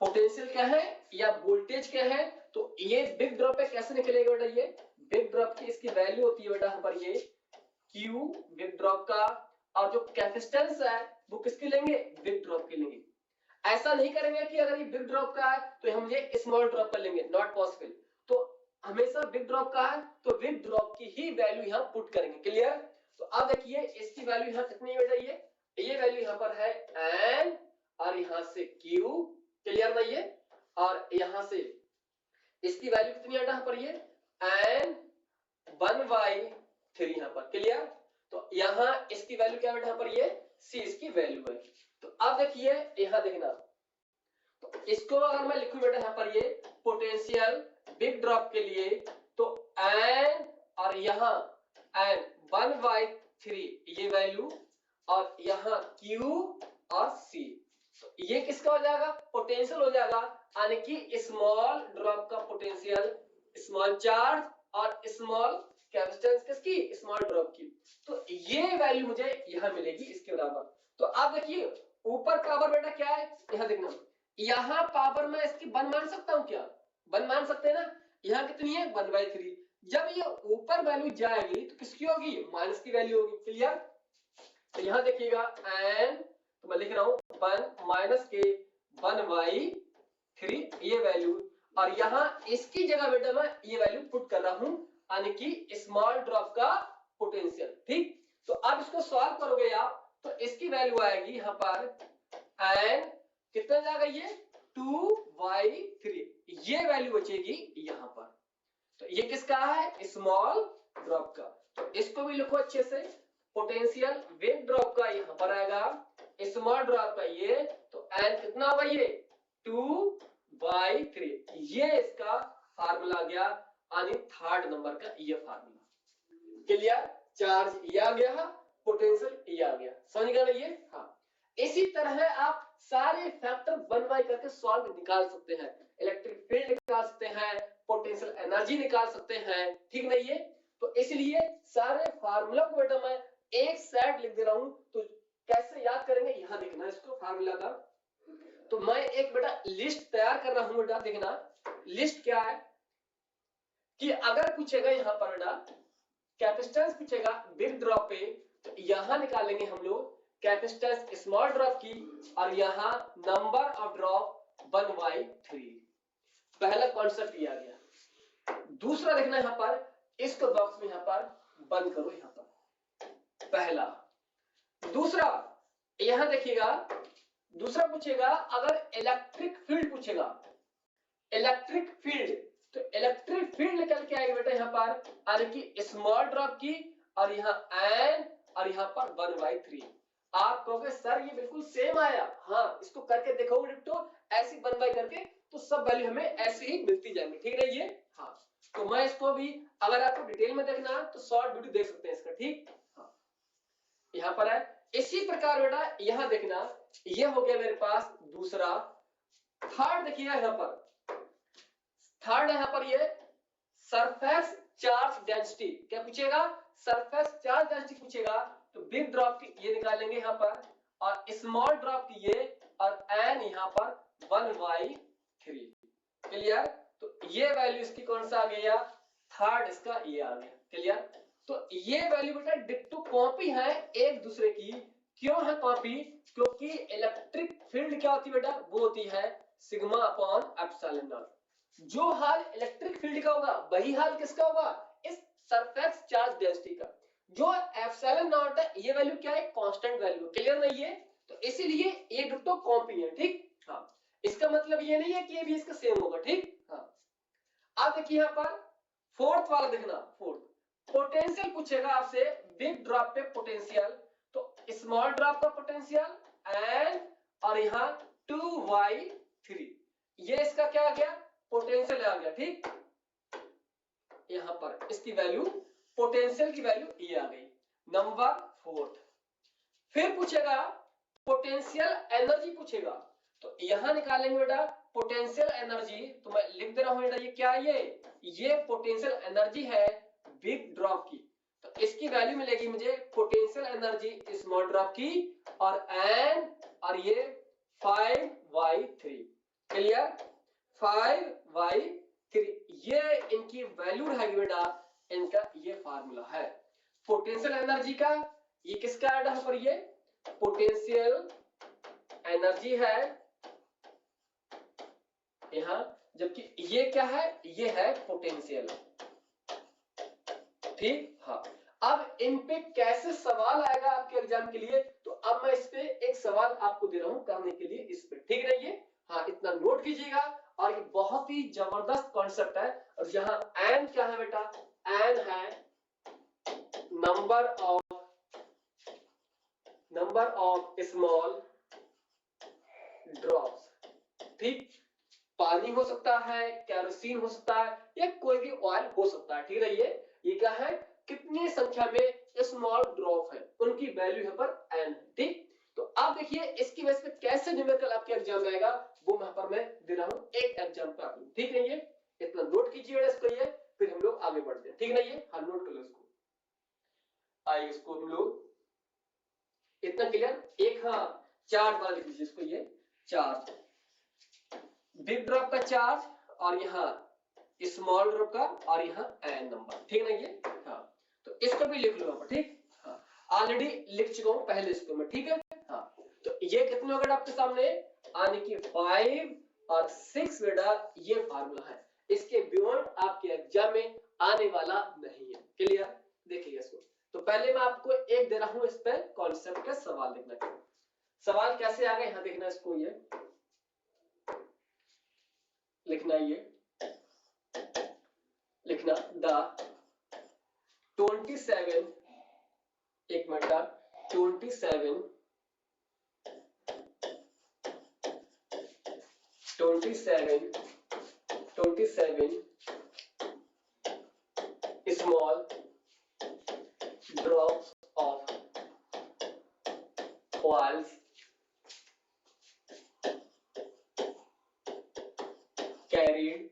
Speaker 1: पोटेंशियल क्या है या वोल्टेज क्या है, तो ये बिग ड्रॉप पे कैसे निकलेगा बेटा, ये बिग ड्रॉप की इसकी वैल्यू होती है बेटा यहां पर ये Q बिग ड्रॉप का, और जो कैपेसिटेंस है वो किसके लेंगे, बिग ड्रॉप के लेंगे। ऐसा नहीं करेंगे कि अगर ये बिग ड्रॉप का है तो हम ये स्मॉल ड्रॉप कर लेंगे, नॉट पॉसिबल। तो हमेशा बिग ड्रॉप का है तो बिग ड्रॉप की ही वैल्यू यहां पुट करेंगे। क्लियर। तो अब देखिए इसकी वैल्यू यहां कितनी है बेटा, ये वैल्यू यहां पर है n और यहां से Q। क्लियर नहीं है, और यहां से इसकी वैल्यू कितनी है यहां पर ये n 1/3 यहां पर। क्लियर। तो यहां इसकी वैल्यू क्या बेटा यहां पर ये c इसकी वैल्यू है। तो अब देखिए यहां देखना, तो इसको अगर मैं लिखूं बेटा यहां पर ये पोटेंशियल बिग ड्रॉप के लिए, तो n और यहां n 1/3 ये वैल्यू, और यहां Q और C, तो ये किसका हो जाएगा, पोटेंशियल हो जाएगा, यानी कि स्मॉल ड्रॉप का पोटेंशियल, स्मॉल चार्ज और स्मॉल कैपेसिटेंस किसकी, स्मॉल ड्रॉप की। तो ये वैल्यू मुझे यहां मिलेगी इसके बराबर। तो आप देखिए ऊपर पावर बेटा क्या है, यहां देखना, यहां पावर में इसकी 1 मान सकता हूं क्या, 1 मान सकते हैं ना। यहां कितनी है 1/3, जब ये ऊपर वैल्यू जाएगी तो किसकी होगी, माइनस की वैल्यू होगी। क्लियर। तो यहां देखिएगा n, तो मैं लिख रहा हूं 1 माइनस के 1/3 ये वैल्यू, और यहां इसकी जगह बेटा मैं ये वैल्यू पुट कर रहा हूं, यानी कि स्मॉल ड्रॉप का पोटेंशियल। ठीक। तो अब इसको सॉल्व करोगे आप तो इसकी वैल्यू आएगी यहां पर n कितना जाएगा ये 2/3, ये वैल्यू बचेगी यहां पर। तो ये किसका है, स्मॉल ड्रॉप का। तो इसको भी लिखो अच्छे से, पोटेंशियल बिग ड्रॉप का यहां पर आएगा, स्मॉल ड्रॉप का ये, तो n कितना होगा ये 2/3, ये इसका फार्मूला गया, यानी थर्ड नंबर का ये फार्मूला। क्लियर। चार्ज ये आ गया, पोटेंशियल ये आ गया, समझ गए ना ये। हाँ, इसी तरह आप सारे फैक्टर 1 बाय करके सॉल्व निकाल सकते हैं, इलेक्ट्रिक फील्ड निकाल सकते हैं, पोटेंशियल एनर्जी निकाल सकते हैं। ठीक नहीं है। तो इसलिए सारे फार्मूला को बेटा मैं एक साइड लिख दे रहा हूं, तो कैसे याद करेंगे यहां देखना इसको फार्मूला का। तो मैं एक बेटा लिस्ट तैयार कर रहा हूं बेटा, देखना लिस्ट क्या है कि अगर पूछेगा यहां पर बेटा कैपेसिटेंस पूछेगा बिग ड्रॉप पे, तो यहां निकालेंगे हम लोग कैपेसिटेंस स्मॉल ड्रॉप की, और यहां नंबर ऑफ ड्रॉप 1/3। पहला कॉन्सेप्ट ये आ गया। दूसरा देखना यहां पर, इसको बॉक्स में यहां पर बंद करो यहां पर, पहला। दूसरा यहां देखिएगा, दूसरा पूछेगा अगर इलेक्ट्रिक फील्ड पूछेगा, इलेक्ट्रिक फील्ड, तो इलेक्ट्रिक फील्ड निकल के आएगी बेटा यहां पर, यानी कि स्मॉल ड्रॉप की, और यहां n और यहां पर 1/3। आप कहोगे सर ये बिल्कुल सेम आया, हाँ इसको करके देखो डिट्टो, ऐसी 1 करके, तो सब वैल्यू हमें ऐसे ही मिलती जाएंगी। ठीक है ये। हाँ, तो मैं इसको भी अगर आपको डिटेल में देखना है तो शॉर्ट वीडियो देख सकते हैं इसका। ठीक। हाँ, यहां पर है। इसी प्रकार बेटा यहां देखना, ये हो गया मेरे पास दूसरा। थर्ड देखिएगा यहां पर, थर्ड यहां पर ये सरफेस चार्ज डेंसिटी क्या पूछेगा, सरफेस चार्ज डेंसिटी पूछेगा, तो बिग ड्रॉप की ये निकालेंगे यहां पर, और स्मॉल ड्रॉप की ये, और n यहां पर 1/3। क्लियर। तो ये वैल्यू इसकी कौन सा आ गया, थर्ड इसका ये आ गया। क्लियर। तो ये वैल्यू बेटा डिट्टो कॉपी है एक दूसरे की। क्यों है कॉपी, क्योंकि इलेक्ट्रिक फील्ड क्या होती है बेटा, वो होती है सिग्मा अपॉन एप्सिलॉन नॉट। जो हाल इलेक्ट्रिक फील्ड का होगा वही हाल किसका होगा, इस सरफेस चार्ज डेंसिटी का। जो एप्सिलॉन नॉट है ये वैल्यू क्या है, कांस्टेंट वैल्यू। क्लियर नहीं है। तो इसीलिए ये डिट्टो कॉपी है। ठीक। हाँ, इसका मतलब ये नहीं है कि ये भी इसका सेम होगा। ठीक। हाँ, अब देखिए यहां पर फोर्थ वाला देखना, फोर्थ पोटेंशियल पूछेगा आपसे बिग ड्रॉप पे पोटेंशियल, तो स्मॉल ड्रॉप का पोटेंशियल n और यहां 2/3, ये इसका क्या आ गया, पोटेंशियल आ गया। ठीक। यहां पर इसकी वैल्यू पोटेंशियल की वैल्यू ये आ गई। नंबर 4 फिर पूछेगा पोटेंशियल एनर्जी पूछेगा, तो यहां निकालेंगे बेटा पोटेंशियल एनर्जी। तो मैं लिख दे रहा हूं बेटा ये क्या है, ये पोटेंशियल एनर्जी है बिग ड्रॉप की। तो इसकी वैल्यू मिलेगी मुझे पोटेंशियल एनर्जी स्मॉल ड्रॉप की और ये 5/3। क्लियर? 5/3 ये इनकी वैल्यू रहेगी बेटा, इनका ये फार्मूला है पोटेंशियल एनर्जी का। ये किसका है यहाँ पर, ये पोटेंशियल एनर्जी है यहां, जबकि ये क्या है, ये है पोटेंशियल। ठीक, हाँ। अब इन पे कैसे सवाल आएगा आपके एग्जाम के लिए, तो अब मैं इस पे एक सवाल आपको दे रहा हूं करने के लिए इस पे, ठीक रहिए। हाँ, इतना नोट कीजिएगा। और ये बहुत ही जबरदस्त कॉन्सेप्ट है। और यहाँ एन क्या है बेटा, एन है नंबर ऑफ स्मॉल ड्रॉप्स। ठीक, पानी हो सकता है, केरोसिन हो सकता है, या कोई भी ऑयल हो सकता है। ठीक है, ये क्या है, कितनी संख्या में स्मॉल ड्रॉप है, उनकी वैल्यू है पर n। ठीक, तो अब देखिए इसकी वजह से कैसे न्यूमेरिकल आपके एग्जाम में आएगा, वो यहाँ पर मैं दे रहा हूँ एक एग्जांपल। ठीक है, ये इतना नोट कीजिएगा इसको, ये फिर हम लोग आगे बढ़ते हैं। ठीक है, ये हाँ नोट कर लो इसको। आइए इसको हम लोग इतना क्लियर, एक हाँ चार्ज वाला लिख लीजिए इसको, ये चार्ज बिग ड्रॉप का चार्ज, और यहाँ स्मॉल ड्रॉप का, और यहाँ एन नंबर। ठीक है ना, ये हाँ। तो इसको भी लिख लो यहाँ पर। ठीक, हाँ ऑलरेडी लिख चुका हूँ पहले इसको मैं। ठीक है, हाँ। तो ये कितने हो गए आपके सामने, आने की 5 और 6 बेटा, ये फार्मूला है। इसके बियॉन्ड आपके एग्जाम में आने वाला नहीं है। क्लियर? देखिए इसको, तो पहले मैं आपको एक दे रहा हूं इस पे कॉन्सेप्ट का सवाल देखना। सवाल कैसे आ गए यहाँ देखना इसको, ये लिखना, ये लिखना द 27 एक minute, 27 small drops of oils carried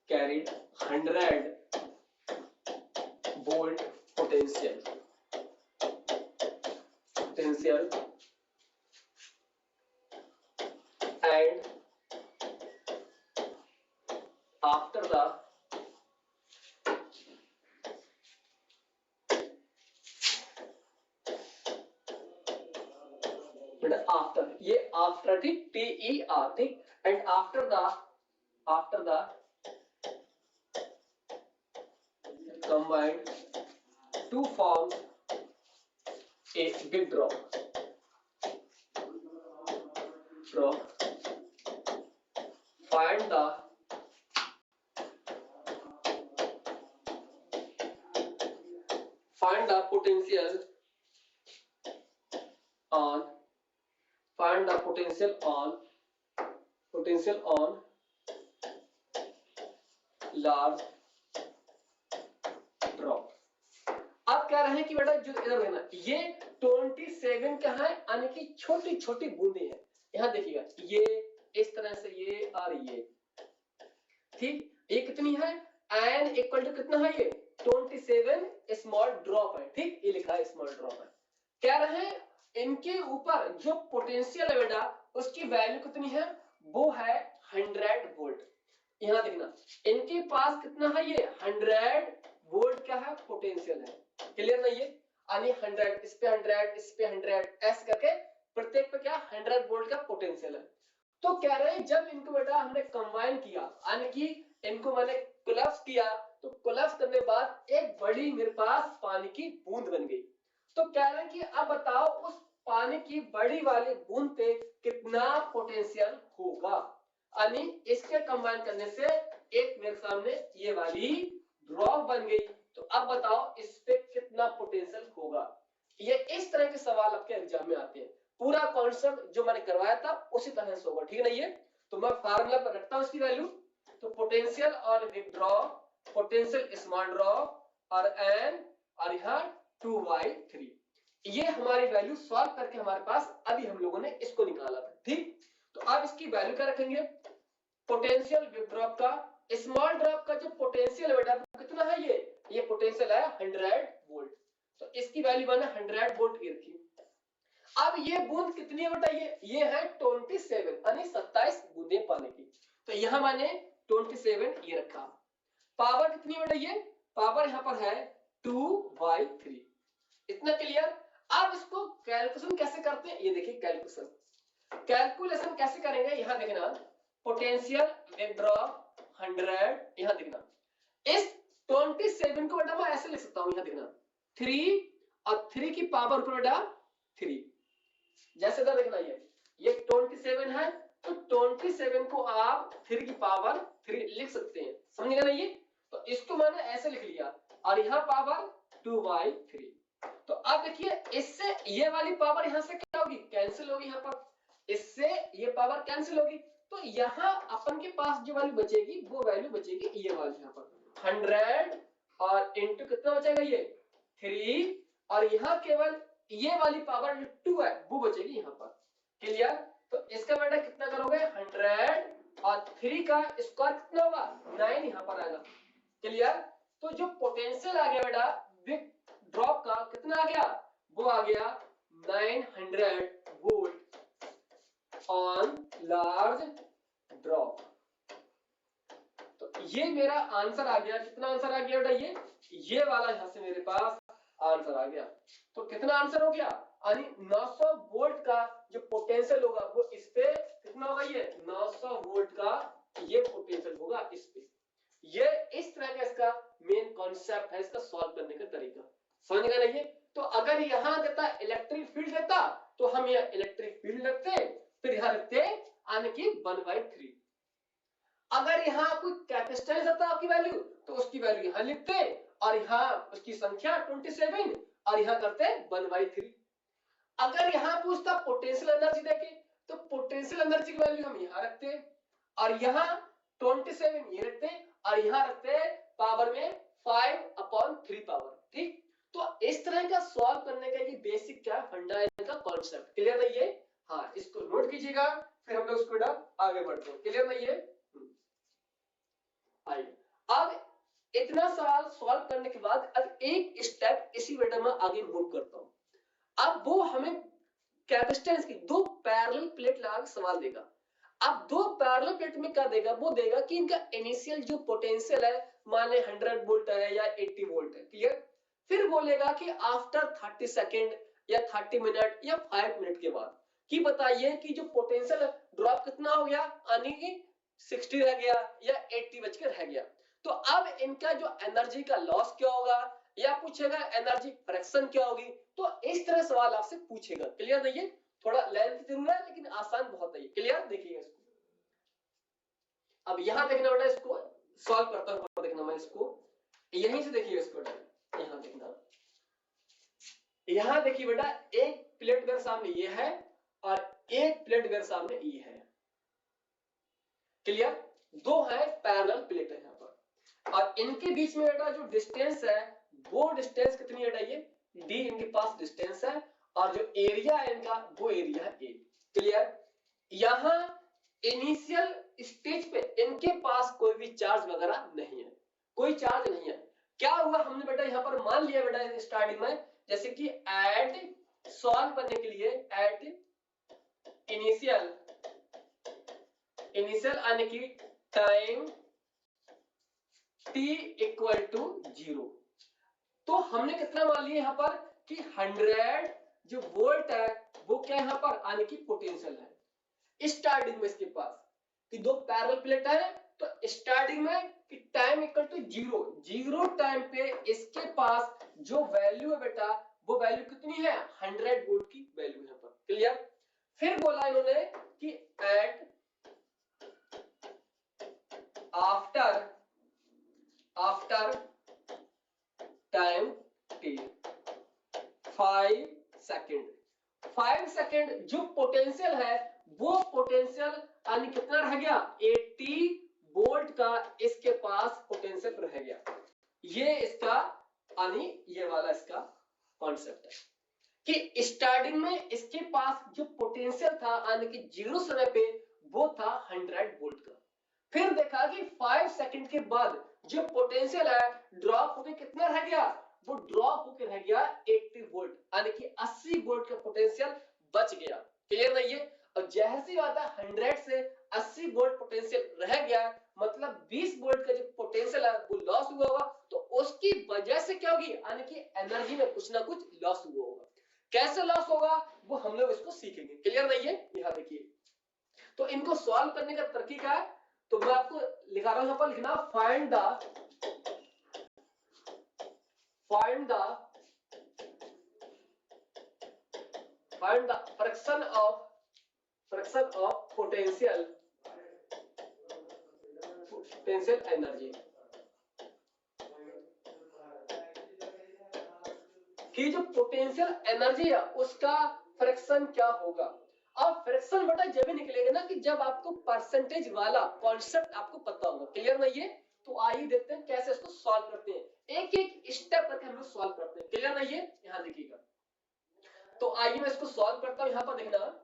Speaker 1: 100 volt potential and after the ये आफ्टर, ठीक, TER, ठीक, and after the combined to form a big drop. Find the potential on large drop। अब कह रहे हैं कि बेटा जो इधर है ना, ये 27 क्या है, यानी कि छोटी छोटी बूंदे हैं। यहां देखिएगा, ये इस तरह से, ये और ये, ठीक, ये कितनी है, n इक्वल टू कितना है, ये 27 स्मॉल ड्रॉप है। ठीक, ये लिखा है स्मॉल ड्रॉप है। कह रहे हैं इनके ऊपर जो पोटेंशियल है बेटा, उसकी वैल्यू कितनी है, वो है 100 वोल्ट। यहां देखना, इनके पास कितना है, ये 100 वोल्ट क्या है, पोटेंशियल है। क्लियर ना, ये यानी 100 इस पे 100 इस पे 100 ऐसे करके प्रत्येक पे क्या 100 वोल्ट का पोटेंशियल है। तो कह रहे हैं जब इनको बेटा हमने कंबाइन किया, यानी कि इनको मैंने कोलैप्स किया, तो कोलैप्स करने के बाद एक बड़ी मेरे पास पानी की बूंद बन गई। तो कह रहे हैं कि अब बताओ उस पानी की बड़ी वाली बूंद पे कितना पोटेंशियल होगा, यानी इसके कंबाइन करने से एक मेरे सामने ये वाली ड्रॉप बन गई। तो अब बताओ इस पे कितना पोटेंशियल होगा। ये इस तरह के सवाल आपके एग्जाम में आते हैं। पूरा कॉन्सेप्ट जो मैंने करवाया था उसी तरह से होगा। ठीक है ना, ये तो मैं फार्मूला पर रखता हूं इसकी वैल्यू। तो पोटेंशियल और big drop, potential small drop और n और यहाँ 2y3। ये हमारी वैल्यू सॉल्व करके हमारे पास अभी हम लोगों ने इसको निकाला था। ठीक, तो अब इसकी वैल्यू क्या रखेंगे, पोटेंशियल बिग ड्रॉप का, स्मॉल ड्रॉप का जो पोटेंशियल है बेटा कितना है, ये पोटेंशियल है 100 वोल्ट, तो इसकी वैल्यू बना 100 वोल्ट की रखी। अब ये बूंद कितनी है बेटा, ये है 27 यानी 27 बूंदें पानी की, तो यहां मैंने 27 ये रखा। पावर कितनी बेटा, ये पावर यहां पर है 2/3। इतना क्लियर। अब इसको कैलकुलेशन कैसे करते हैं, ये देखिए कैलकुलेशन कैसे करेंगे, यहां देखना पोटेंशियल बिग ड्रॉप 100, यहां देखना इस 27 को बेटा मैं ऐसे लिख सकता हूं, यहां देखना 3 और 3 की पावर को बेटा 3, जैसे का देखना ये 27 है तो 27 को आप 3 की पावर 3 लिख सकते हैं, समझ गए ना ये, तो इसको मैंने ऐसे लिख लिया और यहाँ पावर 2/3। तो अब देखिए इससे ये वाली पावर यहां से क्या होगी, कैंसिल होगी, यहाँ पर इससे ये पावर कैंसिल होगी, तो यहाँ अपन के पास जो वैल्यू बचेगी वो वैल्यू बचेगी ये वाली, यहाँ पर 100 और इंटू कितना बचेगा ये 3, और यहाँ केवल ये वाली पावर जो 2 है वो बचेगी यहाँ पर। क्लियर। तो इसका बेटा कितना करोगे 100 और 3 का स्क्वायर कितना होगा 9 यहाँ पर आएगा। क्लियर। तो जो पोटेंशियल आ गया बेटा बिग ड्रॉप का कितना आ गया, वो आ गया 900 वोल्ट ऑन लार्ज ड्रॉप। तो ये मेरा आंसर आ गया, कितना आंसर आ गया बेटा, ये वाला यहां से मेरे पास आंसर आ गया। तो कितना आंसर हो गया, यानी 900 वोल्ट का जो पोटेंशियल होगा वो इस पे कितना होगा, ये 900 वोल्ट का ये पोटेंशियल होगा इस पे। ये इस तरह का इसका मेन कॉन्सेप्ट है, इसका सॉल्व करने का तरीका, समझ गए ना ये। तो अगर यहां देता इलेक्ट्रिक फील्ड देता तो हम ये इलेक्ट्रिक फील्ड रखते, फिर यहां रखते यानी कि 1/3। अगर यहाँ कोई कैपेसिटेंस देता आपकी वैल्यू तो उसकी वैल्यू यहां लिखते और यहाँ उसकी संख्या 27 और यहां करते 1/3। अगर यहाँ पूछता पोटेंशियल एनर्जी देके तो पोटेंशियल एनर्जी की वैल्यू हम यहाँ रखते और यहाँ 27 ये रखते और यहाँ रखते पावर में 5/3 पावर। ठीक, तो इस तरह का सॉल्व करने का ये बेसिक क्या फंडामेंटल का कॉन्सेप्ट। क्लियर है ये, हाँ इसको नोट कीजिएगा, फिर हम लोग उसको आगे बढ़ते हैं। क्लियर है ये। आइए अब इतना सवाल सॉल्व करने के बाद अब एक स्टेप इसी वीडियो में आगे मूव करता हूं। अब वो हमें कैपेसिटेंस की दो पैरेलल प्लेट लगा के सवाल देगा। अब दो पैरेलल प्लेट में क्या देगा, वो देगा कि इनका इनिशियल जो पोटेंशियल है मान ले 100 वोल्ट है या 80 वोल्ट है। क्लियर। फिर बोलेगा कि आफ्टर 30 सेकेंड या 30 मिनट या 5 मिनट के बाद कि बताइए कि जो पोटेंशियल ड्रॉप कितना हो गया, यानी कि 60 रह गया या 80 बच के रह गया। तो अब इनका जो एनर्जी का लॉस क्या होगा या पूछेगा एनर्जी फ्रैक्शन क्या होगी। तो इस तरह सवाल आपसे पूछेगा। क्लियर नहीं है, थोड़ा लेंथ जरूर है लेकिन आसान बहुत है। क्लियर, देखिए इसको अब यहां देखना बेटा, इसको सॉल्व करता हूं, देखना मैं इसको यहीं से देखिए इसको यहां देखना, यहां देखिए बेटा एक प्लेट मेरे सामने ये है और एक प्लेट मेरे सामने ये है। क्लियर, दो है पैरेलल प्लेट है यहाँ पर और इनके बीच में बेटा जो डिस्टेंस है वो डिस्टेंस कितनी है बेटा, ये डी इनके पास डिस्टेंस है और जो एरिया है इनका वो एरिया है ए। क्लियर, यहां इनिशियल स्टेज पे इनके पास कोई भी चार्ज वगैरह नहीं है, कोई चार्ज नहीं है। क्या हुआ हमने बेटा यहाँ पर मान लिया बेटा स्टार्टिंग में, जैसे कि एट सॉल्व करने के लिए एट इनिशियल यानी कि टाइम t इक्वल टू 0, तो हमने कितना मान लिया यहाँ पर कि 100 जो वोल्ट है वो क्या यहाँ पर यानी कि पोटेंशियल है। स्टार्टिंग में इसके पास कि दो पैरेलल प्लेट है तो स्टार्टिंग में कि टाइम इक्वल टू 0 टाइम पे इसके पास जो वैल्यू है बेटा वो वैल्यू कितनी है 100 वोल्ट की वैल्यू यहाँ पर। क्लियर, फिर बोला इन्होंने कि at after time t 5 second जो पोटेंशियल है वो पोटेंशियल यानी कितना रह गया 80 वोल्ट का इसके पास पोटेंशियल रह गया। ये इसका यानी ये वाला इसका कॉन्सेप्ट है कि स्टार्टिंग में इसके पास जो पोटेंशियल था यानी कि जीरो समय पे वो था 100 वोल्ट का। फिर देखा कि 5 सेकंड के बाद जो पोटेंशियल है ड्रॉप होकर कितना रह गया, वो ड्रॉप होकर रह गया 80 वोल्ट यानी कि 80 वोल्ट का पोटेंशियल बच गया। क्लियर नहीं है? और जैसी बात है 100 से 80 वोल्ट पोटेंशियल रह गया मतलब 20 वोल्ट का जो पोटेंशियल है वो लॉस हुआ होगा, तो उसकी वजह से क्या होगी यानी कि एनर्जी में कुछ ना कुछ लॉस हुआ होगा। कैसे लॉस होगा वो हम लोग इसको सीखेंगे। क्लियर नहीं है? यहां देखिए, तो इनको सॉल्व करने का तरीका है, तो मैं आपको लिखा रहा हूं यहां पर, लिखना find the fraction of potential energy, कि जो पोटेंशियल एनर्जी है उसका फ्रैक्शन क्या होगा। अब फ्रैक्शन बेटा जब भी निकलेगा ना कि जब आपको परसेंटेज वाला कॉन्सेप्ट आपको पता होगा। क्लियर नहीं है? तो आइए देखते हैं कैसे इसको सॉल्व करते हैं, एक एक स्टेप करके हम लोग सॉल्व करते हैं। क्लियर नहीं है? यहां देखिएगा, तो आइए मैं इसको सॉल्व करता हूं। यहां पर देखना,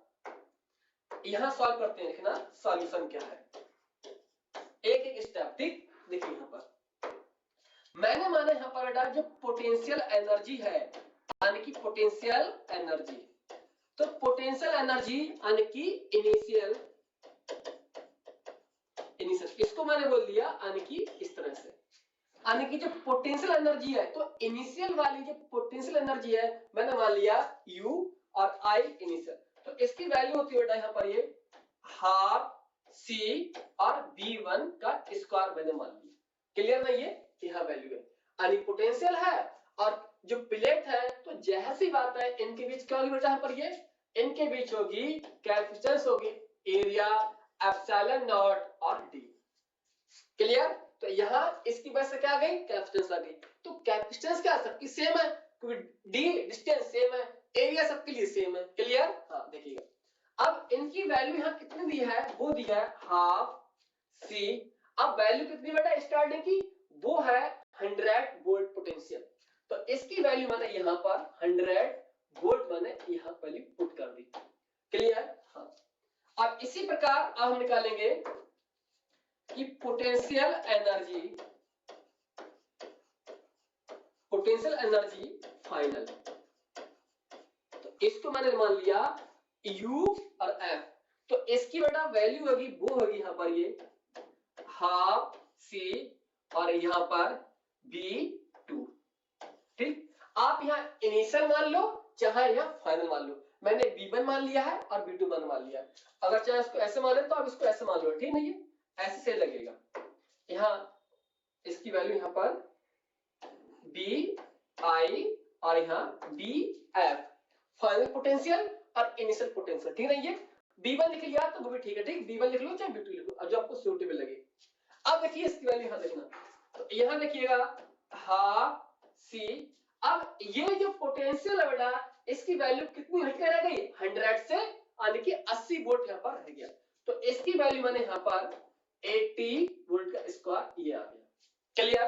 Speaker 1: यहां सॉल्व करते हैं, देखना सॉल्यूशन क्या है, एक एक स्टेप। ठीक, देखिए यहां पर मैंने माना यहां पर बेटा जो पोटेंशियल एनर्जी है यानी कि पोटेंशियल एनर्जी, तो पोटेंशियल एनर्जी यानी कि इनिशियल इसको मैंने बोल दिया यानी कि इस तरह से, यानी कि जो पोटेंशियल एनर्जी है तो इनिशियल वाली जो पोटेंशियल एनर्जी है मैंने मान लिया U और I इनिशियल, तो इसकी वैल्यू होती है बेटा यहाँ पर ये हाफ C और V1 का स्क्वायर मैंने मान लिया। क्लियर नहीं है? यहाँ वैल्यू है यानी पोटेंशियल है और जो प्लेट है, तो जैसी बात है इनके बीच क्या होगी बेटा, यहाँ पर ये इनके बीच होगी कैपेसिटेंस, होगी एरिया एप्सिलॉन नॉट और D। क्लियर? तो यहाँ इसकी वजह से क्या आ गई, कैपेसिटेंस आ गई। तो कैपेसिटेंस क्या सबकी सेम है क्योंकि डी डिस्टेंस सेम है, एरिया सबके लिए सेम है। क्लियर? हाँ देखिएगा, अब इनकी वैल्यू यहाँ कितनी दी है, वो दी है हाफ सी। अब वैल्यू कितनी बेटा स्टार्टिंग की, वो है 100 वोल्ट पोटेंशियल, तो इसकी वैल्यू मैंने यहाँ पर 100 वोल्ट मैंने यहाँ वैल्यू पुट कर दी। क्लियर? हाँ, अब इसी प्रकार अब हम निकालेंगे कि पोटेंशियल एनर्जी फाइनल, तो इसको मैंने मान लिया U और F, तो इसकी बेटा वैल्यू होगी वो होगी यहाँ पर ये हाफ C और यहाँ पर V2। ठीक, आप यहाँ इनिशियल मान लो चाहे यहाँ फाइनल मान लो, मैंने V1 मान लिया है और V2 मान लिया है। अगर चाहे इसको ऐसे मान ले तो आप इसको ऐसे मान लो, ठीक नहीं है? ऐसे से लगेगा। यहाँ इसकी वैल्यू यहाँ पर BI और यहाँ BF फाइनल पोटेंशियल और इनिशियल पोटेंशियल, ठीक नहीं है? B1 लिख लिया तो वो भी ठीक है, ठीक, B1 लिख लो चाहे B2 लिख लो, अब जो आपको सूटेबल लगे। अब देखिए इसकी वैल्यू यहाँ देखना, तो यहाँ देखिएगा हाफ C। अब ये जो पोटेंशियल है बेटा इसकी वैल्यू कितनी हट कर रह गई, 100 से यानी कि 80 वोल्ट यहाँ पर रह गया, तो इसकी वैल्यू मैंने यहाँ पर 80 वोल्ट का स्क्वायर ये आ गया। क्लियर?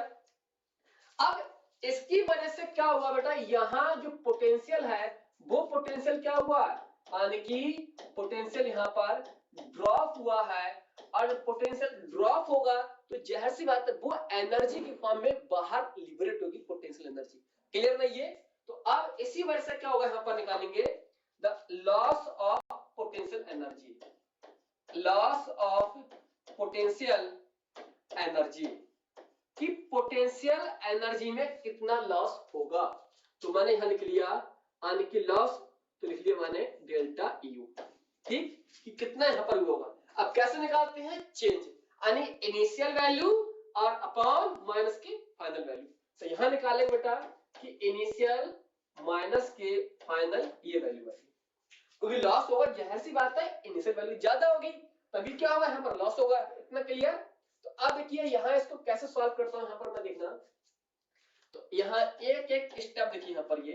Speaker 1: अब इसकी वजह से क्या हुआ बेटा, यहाँ जो पोटेंशियल है वो पोटेंशियल क्या हुआ यानी कि पोटेंशियल यहाँ पर ड्रॉप हुआ है, और पोटेंशियल ड्रॉप होगा तो जाहिर सी बात है वो एनर्जी के फॉर्म में बाहर लिबरेट होगी पोटेंशियल एनर्जी। क्लियर नहीं है? तो अब इसी वजह से क्या होगा, यहाँ पर निकालेंगे the loss of potential energy, loss of potential energy, कि पोटेंशियल एनर्जी में कितना लॉस होगा। तो मैंने यहां लिख लिया यानी कि लॉस, तो लिख लिया मैंने डेल्टा यू। ठीक, कि कितना यहां पर होगा। अब कैसे निकालते हैं, चेंज यानी इनिशियल वैल्यू और अपॉन माइनस की फाइनल वैल्यू। तो यहां निकालेंगे बेटा कि इनिशियल माइनस के फाइनल ये वैल्यू है, क्योंकि लॉस होगा, जाहिर सी बात है इनिशियल वैल्यू ज्यादा होगी तभी क्या होगा यहाँ पर लॉस होगा। इतना क्लियर? तो अब देखिए यहाँ इसको कैसे सॉल्व करता हूं, यहाँ पर मैं देखना, तो यहाँ एक एक स्टेप देखिए यहाँ पर ये,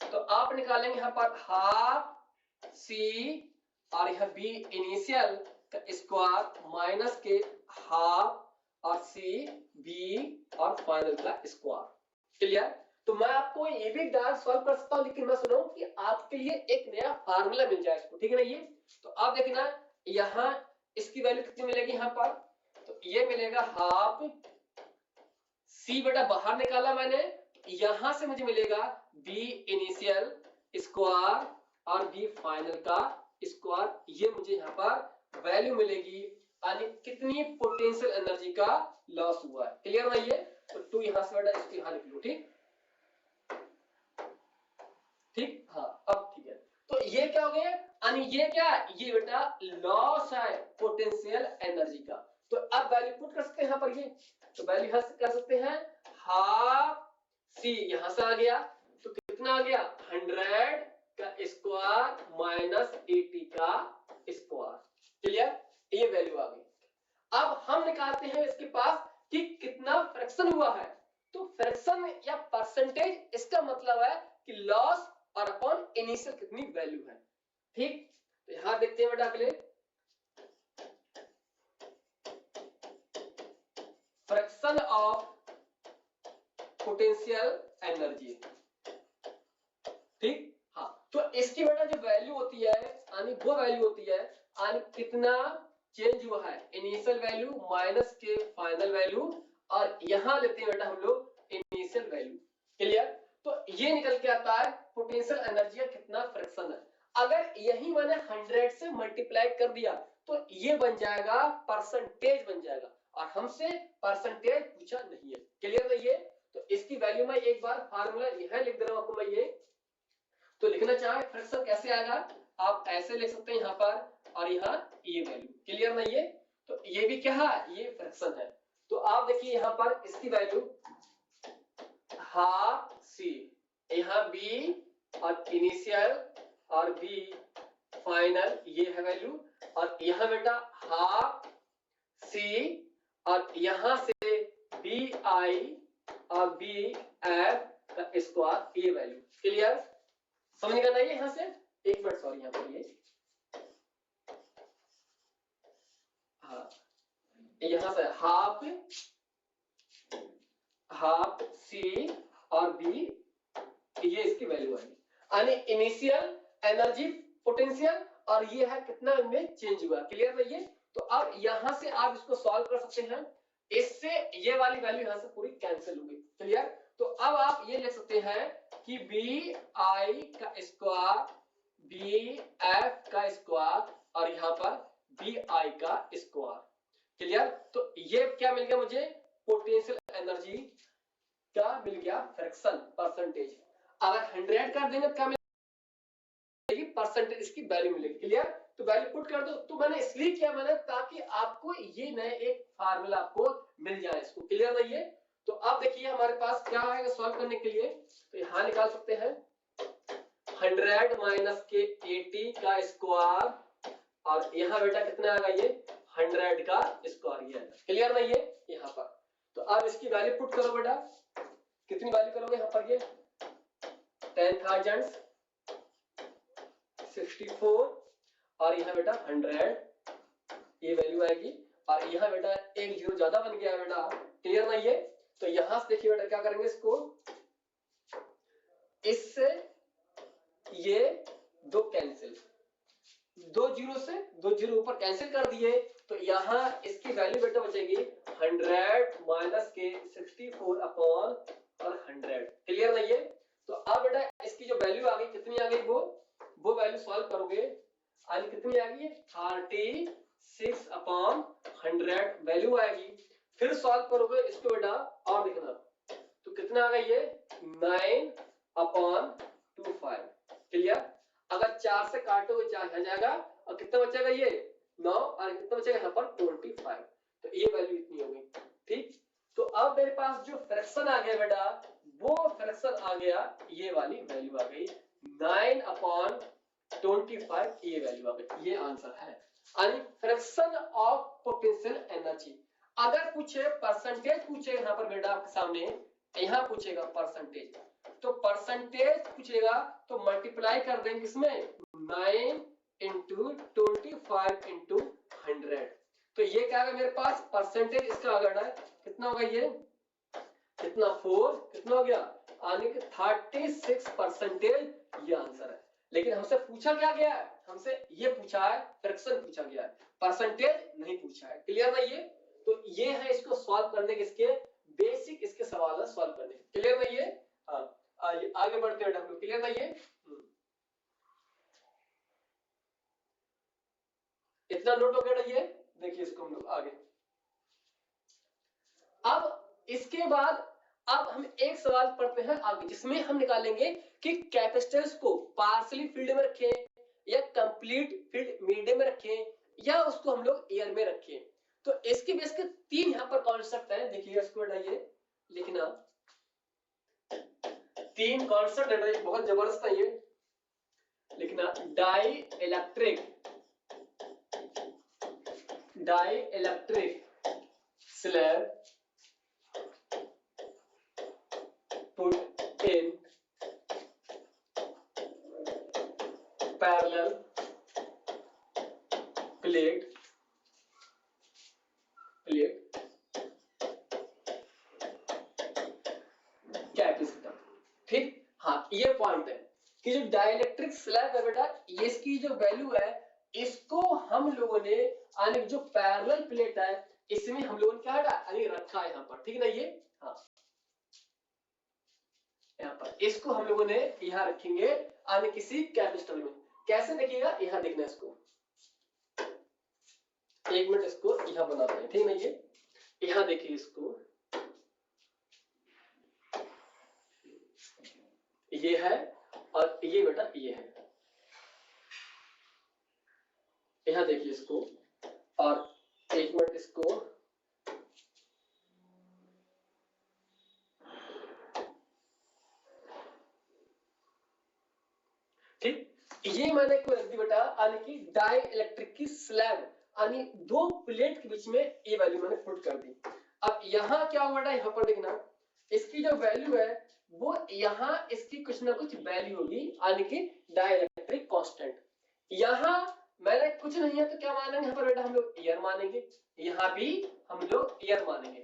Speaker 1: तो आप निकालेंगे यहाँ पर हाफ सी और यहाँ बी इनिशियल का स्क्वायर माइनस के हाफ और सी बी और फाइनल का स्क्वायर। क्लियर? तो मैं आपको ये भी डायरेक्ट सॉल्व कर सकता हूँ, लेकिन मैं सोच रहा हूँ कि आपके लिए एक नया फार्मूला मिल जाए इसको, ठीक है ना। ये तो आप देखना यहाँ इसकी वैल्यू कितनी मिलेगी यहाँ पर, तो ये मिलेगा हाफ सी बटा बाहर निकाला मैंने, यहां से मुझे मिलेगा बी इनिशियल स्क्वायर और बी फाइनल का स्क्वायर, ये मुझे यहाँ पर वैल्यू मिलेगी, यानी कितनी पोटेंशियल एनर्जी का लॉस हुआ है। क्लियर ना ये, तो टू यहां से बेटा इसको यहां लिख लो, ठीक ठीक, हाँ अब ठीक है। तो ये क्या हो गया, यानी ये क्या, ये बेटा लॉस है पोटेंशियल एनर्जी का। तो अब वैल्यू पुट कर सकते हैं यहाँ पर, ये तो वैल्यू यहां से कर सकते हैं हाफ सी, यहां से आ गया तो कितना आ गया 100 का स्क्वायर माइनस 80 का स्क्वायर। क्लियर, ये वैल्यू आ गई। अब हम निकालते हैं इसके पास कि कितना फ्रैक्शन हुआ है। तो फ्रैक्शन या परसेंटेज, इसका मतलब है कि लॉस और अपॉन इनिशियल कितनी वैल्यू है, ठीक। तो यहां देखते हैं बेटा अगले, फ्रैक्शन ऑफ पोटेंशियल एनर्जी, ठीक। हाँ, तो इसकी बेटा जो वैल्यू होती है, यानी वो वैल्यू होती है यानी कितना चेंज हुआ है, इनिशियल वैल्यू माइनस के फाइनल वैल्यू, और यहां लेते हैं बेटा हम लोग इनिशियल वैल्यू। क्लियर, तो ये निकल के आता है पोटेंशियल एनर्जी का कितना फ्रैक्शन है। अगर यही मैंने 100 से मल्टीप्लाई कर दिया तो ये बन जाएगा परसेंटेज बन जाएगा, और हमसे परसेंटेज पूछा नहीं है। क्लियर है ये, तो इसकी वैल्यू में एक बार फार्मूला यह लिख दे रहा हूं आपको मैं, ये तो लिखना चाहे फ्रैक्शन कैसे आएगा, आप ऐसे लिख सकते हैं यहाँ पर, और यहाँ ये वैल्यू। क्लियर ना ये, तो ये भी क्या है, ये फ्रैक्शन है। तो आप देखिए यहाँ पर इसकी वैल्यू हाफ सी, यहाँ बी और इनिशियल और बी फाइनल, ये है वैल्यू, और यहाँ बेटा हाफ सी और यहाँ से बी आई और बी एफ का स्क्वायर, ये वैल्यू। क्लियर, समझ गया ना ये, यहां से एक मिनट, सॉरी यहाँ पर ये, हाँ यहां से हाफ सी और बी, ये इसकी वैल्यू आएगी, यानी इनिशियल एनर्जी पोटेंशियल, और ये है कितना इनमें चेंज हुआ। क्लियर है ये, तो अब यहां से आप इसको सॉल्व कर सकते हैं, इससे ये वाली वैल्यू यहां से पूरी कैंसिल होगी। क्लियर, तो अब आप ये लिख सकते हैं कि बी आई का स्क्वायर बी एफ का स्क्वायर और यहाँ पर बी आई का स्क्वायर। क्लियर, तो ये क्या मिल गया मुझे, पोटेंशियल एनर्जी का मिल गया फ्रैक्शन परसेंटेज। अगर 100 कर देंगे तो क्या मिलेगी, परसेंटेज इसकी वैल्यू मिलेगी। क्लियर, तो वैल्यू पुट कर दो। तो मैंने इसलिए किया मैंने, ताकि आपको ये नए एक फार्मूला आपको मिल जाए इसको। क्लियर ना ये, तो अब देखिए हमारे पास क्या आएगा सॉल्व करने के लिए, तो यहां निकाल सकते हैं 100 माइनस के 80 का स्क्वायर, और यहाँ बेटा कितना आएगा, ये 100 का स्क्वायर, ये आएगा। क्लियर ना ये, यहाँ पर तो अब इसकी वैल्यू पुट करो बेटा, कितनी वैल्यू करोगे यहाँ पर, ये 10,064 और यहाँ बेटा 100, ये वैल्यू आएगी, और यहाँ बेटा एक जीरो ज्यादा बन गया बेटा। क्लियर ना ये, तो यहां से देखिए बेटा क्या करेंगे इसको, इससे ये दो कैंसिल, दो जीरो से दो जीरो ऊपर कैंसिल कर दिए, तो यहाँ इसकी वैल्यू बेटा बचेगी 100 माइनस के 64 अपॉन और 100। क्लियर ना ये, तो अब बेटा इसकी जो वैल्यू आ गई, कितनी आ गई, वो वैल्यू सॉल्व करोगे, आज कितनी आ गई, 36 अपॉन 100 वैल्यू आएगी। फिर सॉल्व करोगे इसको बेटा, और देखना तो कितना आ गया, ये 9 अपॉन 25। क्लियर, अगर 4 से काटोगे 4 आ जाएगा, और कितना बचेगा, ये 9, और कितना बचेगा यहाँ पर 25, तो ये वैल्यू इतनी हो गई। ठीक, तो अब मेरे पास जो फ्रैक्शन आ गया बेटा, वो फ्रैक्शन आ गया, ये वाली वैल्यू आ गई 9 अपॉन 25, ये वैल्यू आ गई, ये आंसर है, यानी फ्रैक्शन ऑफ पोटेंशियल एनर्जी। अगर पूछे परसेंटेज पूछे यहाँ पर बेटा आपके सामने, यहाँ पूछेगा परसेंटेज, तो परसेंटेज पूछेगा तो मल्टीप्लाई कर देंगे इसमें 9 इंटू 25 इंटू 100, तो ये क्या आएगा मेरे पास परसेंटेज, इसका आ गया कितना होगा, ये कितना 4, कितना हो गया यानी कि 36% ये आंसर है। लेकिन हमसे पूछा क्या गया है, हमसे ये पूछा है, फ्रैक्शन पूछा गया है, परसेंटेज नहीं पूछा है। क्लियर ना ये? तो ये है इसको सॉल्व करने के इसके बेसिक इसके सवाल है सॉल्व करने। क्लियर ना ये? हाँ आगे बढ़ते हैं हम लोग। क्लियर ना ये? इतना नोट हो गया ना ये? देखिए इसको हम लोग आगे। अब इसके बाद अब हम एक सवाल पढ़ते हैं आगे, जिसमें हम निकालेंगे कि कैपेसिटेंस को पार्शियली फील्ड में रखें या कंप्लीट फील्ड मीडियम में रखें या उसको हम लोग एयर में रखें। तो इसके बेस के तीन यहां पर कॉन्सेप्ट है। देखिए इसको हटाइए, लिखना तीन कॉन्सेप्ट है, बहुत जबरदस्त है ये। लिखना dielectric slab put in parallel plate capacitor. ठीक, हाँ ये पॉइंट है कि जो डाइलेक्ट्रिक स्लैब है बेटा, इसकी जो वैल्यू है इसको हम लोगों ने यानी जो पैरेलल प्लेट है इसमें हम लोगों ने क्या यानी रखा है यहाँ पर। ठीक ना ये? हाँ यहाँ पर इसको हम लोगों ने यहाँ रखेंगे यानी किसी कैपेसिटर में। कैसे देखिएगा, यहाँ देखना इसको, एक मिनट इसको यहाँ बनाते हैं। ठीक ना ये? यहाँ देखिए इसको, ये है और ये बेटा ये है। यहाँ देखिए इसको, और एक मिनट इसको, ठीक, ये मैंने को रख दी बेटा यानी कि डाई इलेक्ट्रिक की स्लैब यानी दो प्लेट के बीच में ये वैल्यू मैंने पुट कर दी। अब यहाँ क्या होगा बेटा, यहाँ पर देखना इसकी जो वैल्यू है वो यहाँ इसकी कुछ ना कुछ वैल्यू होगी यानी कि डाई इलेक्ट्रिक कांस्टेंट। यहाँ मैंने कुछ नहीं है तो क्या मानेंगे यहाँ पर बेटा, हम लोग एयर मानेंगे। यहाँ भी हम लोग एयर मानेंगे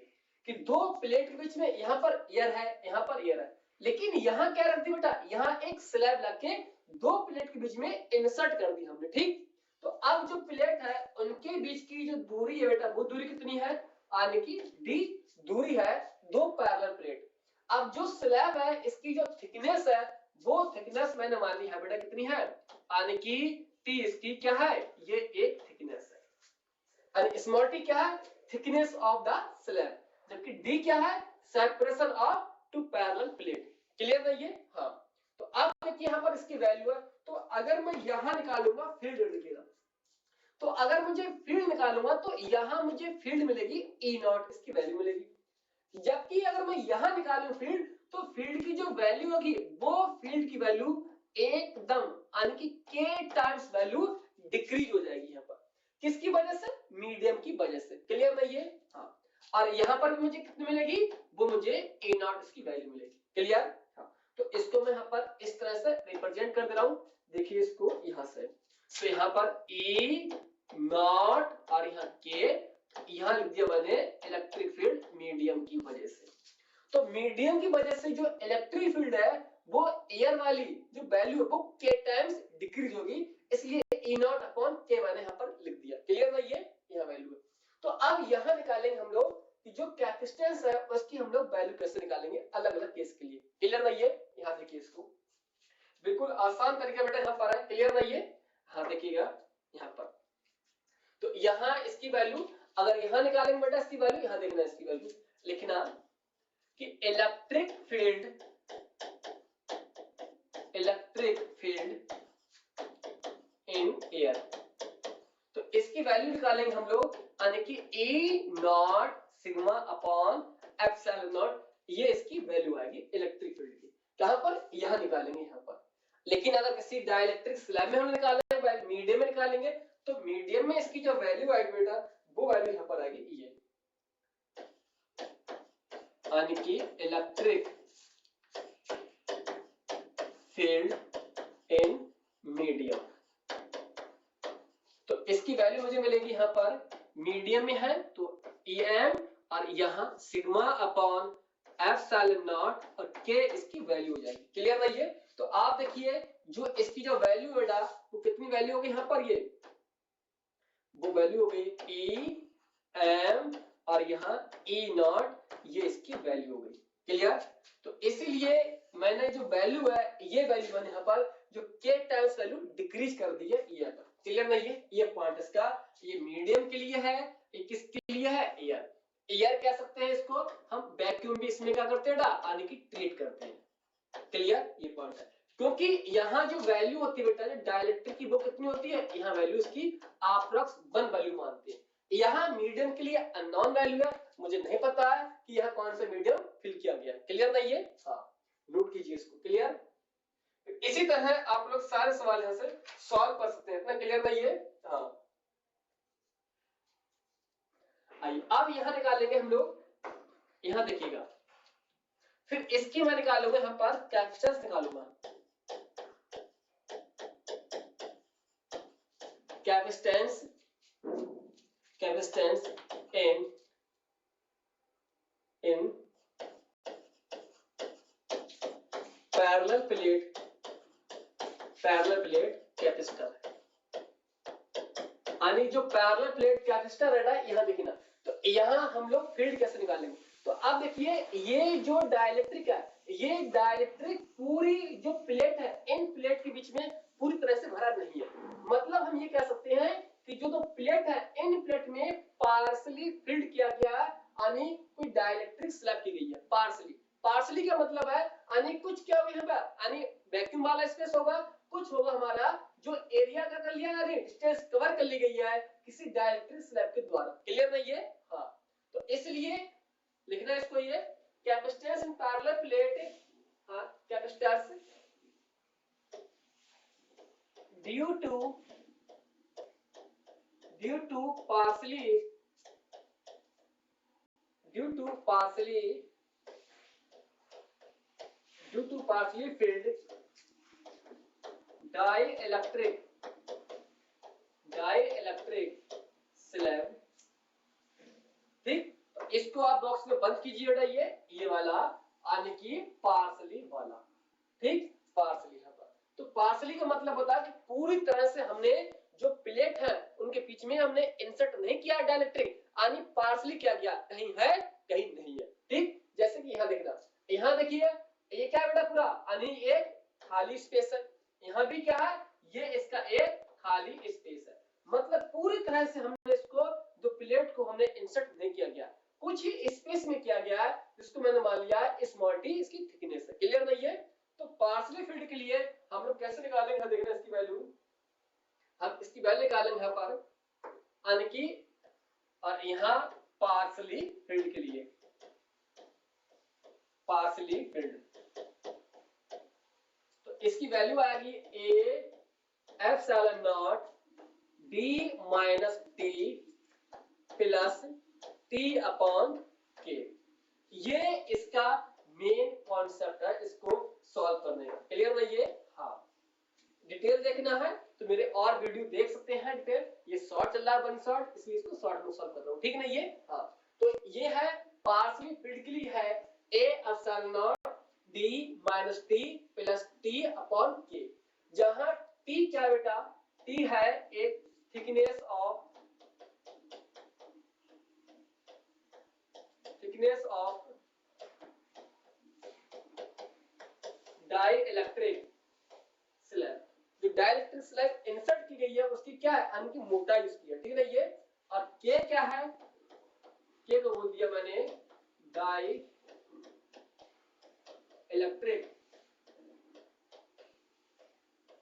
Speaker 1: कि दो प्लेट के बीच में यहाँ पर एयर है, यहाँ पर एयर है। लेकिन यहाँ क्या रख दी बेटा, यहाँ एक स्लैब लाके दो प्लेट के बीच में इंसर्ट कर दी हमने। ठीक, तो अब जो प्लेट है उनके बीच की जो दूरी है बेटा, वो दूरी कितनी है यानी कि डी दूरी है दो पैरेलल प्लेट। अब जो स्लैब है इसकी जो थिकनेस है वो थिकनेस मैंने मान ली है बेटा कितनी है यानी कि टी, इसकी क्या है, ये एक थिकनेस है। यानी स्मॉल टी क्या है, थिकनेस ऑफ द स्लैब, जबकि डी क्या है, separation of two parallel plate. Clear है ये? हाँ, तो अब देखिए यहाँ पर इसकी वैल्यू है। तो अगर मैं यहाँ निकालूंगा फील्ड, देखिएगा तो अगर मुझे फील्ड निकालूंगा तो यहाँ मुझे फील्ड मिलेगी ई नॉट, इसकी वैल्यू मिलेगी। जबकि अगर मैं यहाँ निकालूं फील्ड, तो फील्ड की जो वैल्यू होगी वो फील्ड की वैल्यू एकदम यानी कि के टाइम्स वैल्यू डिक्रीज हो जाएगी यहाँ पर। किसकी वजह से, मीडियम की वजह से। क्लियर है ये? हाँ, और यहाँ पर मुझे कितनी मिलेगी, वो मुझे ए नॉट इसकी वैल्यू मिलेगी। क्लियर? हाँ, तो इसको मैं यहाँ पर इस तरह से रिप्रेजेंट कर दे रहा हूं। देखिए इसको यहाँ से, तो यहाँ पर ए नॉट और यहाँ के, यहाँ लिख दिया मैंने इलेक्ट्रिक फील्ड मीडियम की वजह से। तो मीडियम की वजह से जो इलेक्ट्रिक फील्ड है वो एयर वाली जो वैल्यू है वो के टाइम्स डिक्रीज होगी, इसलिए E नॉट अपॉन के मैंने यहाँ पर लिख दिया। क्लियर है ये? यहाँ वैल्यू है। तो अब यहाँ निकालेंगे हम लोग कि जो कैपेसिटेंस है उसकी हम लोग वैल्यू कैसे निकालेंगे अलग अलग केस के लिए। क्लियर है ये? यहाँ देखिए इसको, बिल्कुल आसान तरीका बेटा यहाँ पर है। क्लियर है ये? हाँ देखिएगा यहाँ पर, तो यहाँ इसकी वैल्यू अगर यहाँ निकालेंगे बेटा इसकी वैल्यू, यहाँ देखना इसकी वैल्यू, लिखना कि इलेक्ट्रिक फील्ड इन एयर, तो इसकी वैल्यू निकालेंगे हम लोग यानी कि a naught sigma upon epsilon naught, ये इसकी वैल्यू आएगी इलेक्ट्रिक फील्ड की। कहां पर, यहां निकालेंगे यहाँ पर। लेकिन अगर किसी डाइलेक्ट्रिक स्लैब में हम निकालेंगे, मीडियम में निकालेंगे, तो मीडियम में इसकी जो वैल्यू आएगी बेटा वो वैल्यू यहाँ पर आएगी ये, यानी कि इलेक्ट्रिक फील्ड इन मीडियम। तो इसकी वैल्यू मुझे मिलेगी यहाँ पर, मीडियम में है तो em और यहाँ सिग्मा अपॉन एप्सिलॉन नॉट और के इसकी वैल्यू हो जाएगी। क्लियर ना ये? तो आप देखिए जो इसकी जो वैल्यू बेटा वो कितनी वैल्यू होगी यहाँ पर, ये वो वैल्यू हो गई ई एम और यहाँ ई नॉट, ये इसकी वैल्यू हो गई। क्लियर? तो इसीलिए मैंने जो वैल्यू है ये वैल्यू मैंने यहाँ पर जो के टाइम्स वैल्यू डिक्रीज कर दी है ईयर पर। क्लियर ना ये पॉइंट इसका, ये मीडियम के लिए है, ये किसके लिए है, ईयर। ईयर कह सकते हैं इसको हम, वैक्यूम भी इसमें क्या करते हैं यानी कि ट्रीट करते हैं। क्लियर? ये पॉइंट है, क्योंकि यहाँ जो वैल्यू होती है बेटा जो डाइलेक्ट्रिक की वो कितनी होती है, यहाँ वैल्यू इसकी अप्रॉक्स 1 वैल्यू मानते हैं। यहाँ मीडियम के लिए अननोन वैल्यू है, मुझे नहीं पता है कि यहाँ कौन सा मीडियम फिल किया गया। क्लियर नहीं है? हाँ, नोट कीजिए इसको। क्लियर? इसी तरह आप लोग सारे सवाल यहाँ से सॉल्व कर सकते हैं। इतना क्लियर नहीं है? हाँ, आइए अब यहाँ निकालेंगे हम लोग, यहाँ देखिएगा, फिर इसकी मैं निकालूंगा यहाँ पर कैपेसिटेंस निकालूंगा, capacitance in parallel plate capacitor, यानी जो पैरेलल प्लेट कैपेसिटर है ना, यहाँ देखिए ना, तो यहाँ हम लोग फील्ड कैसे निकालेंगे। तो अब देखिए ये जो डाइलेक्ट्रिक है, ये डाइलेक्ट्रिक पूरी जो प्लेट है इन प्लेट के बीच में पूरी तरह से भरा नहीं है। मतलब हम ये कह सकते हैं कि जो प्लेट है इन प्लेट में पार्शली फिल्ड किया गया है, यानी कोई डाइलेक्ट्रिक स्लैब की गई है पार्शली का मतलब है यानी कुछ क्या होगा यहाँ पर, यानी वैक्यूम वाला स्पेस होगा, कुछ होगा हमारा जो एरिया का कर लिया यानी डिस्टेंस कवर कर ली गई है किसी डाइलेक्ट्रिक स्लैब के द्वारा। क्लियर नहीं है? हाँ, तो इसलिए लिखना है इसको, ये कैपेसिटेंस इन पैरेलल प्लेट, हाँ, capacitance due to partially filled dielectric slab। ठीक, इसको आप बॉक्स में बंद कीजिएगा, ये वाला आने की पार्सली वाला। ठीक, पार्सली यहाँ पर, तो पार्सली का मतलब होता है कि पूरी तरह से हमने जो प्लेट है उनके बीच में हमने इंसर्ट नहीं किया डाइलेक्ट्रिक, यानी पार्सली क्या गया, कहीं है कहीं नहीं है। ठीक, जैसे कि यहाँ देखना, यहाँ देखिए ये क्या बेटा पूरा यानी एक खाली स्पेस है, यहाँ भी क्या है, ये इसका एक खाली स्पेस है। मतलब पूरी तरह से हमने इसको जो प्लेट को हमने इंसर्ट नहीं किया गया, कुछ ही स्पेस में किया गया है, जिसको मैंने मान लिया स्मॉल टी इसकी थिकनेस है। क्लियर नहीं है? तो पार्शली फिल्ड के लिए हम लोग कैसे निकालेंगे, देखना इसकी वैल्यू, हम इसकी वैल्यू निकालेंगे यहाँ पर यानी कि, और यहाँ पार्शली फिल्ड के लिए पार्शली फिल्ड, तो इसकी वैल्यू आएगी A epsilon not D minus T plus T upon के। ये इसका मेन कॉन्सेप्ट है इसको सॉल्व करने का। क्लियर नहीं है? हाँ, डिटेल देखना है तो मेरे और वीडियो देख सकते हैं डिटेल, ये शॉर्ट चल रहा है 1 शॉर्ट, इसलिए इसको शॉर्ट में सॉल्व कर रहा हूँ। ठीक नहीं है? हाँ, तो ये है पार्शली फिल्ड के लिए है A epsilon not D minus T plus T upon के, जहां टी क्या बेटा, टी है एक थिकनेस ऑफ डाइलेक्ट्रिक स्लैब, जो डाइलेक्ट्रिक स्लैब इंसर्ट की गई है उसकी क्या है, यानी कि मोटाई उसकी है। ठीक है ये, और के क्या है, के को बोल दिया मैंने डाई इलेक्ट्रिक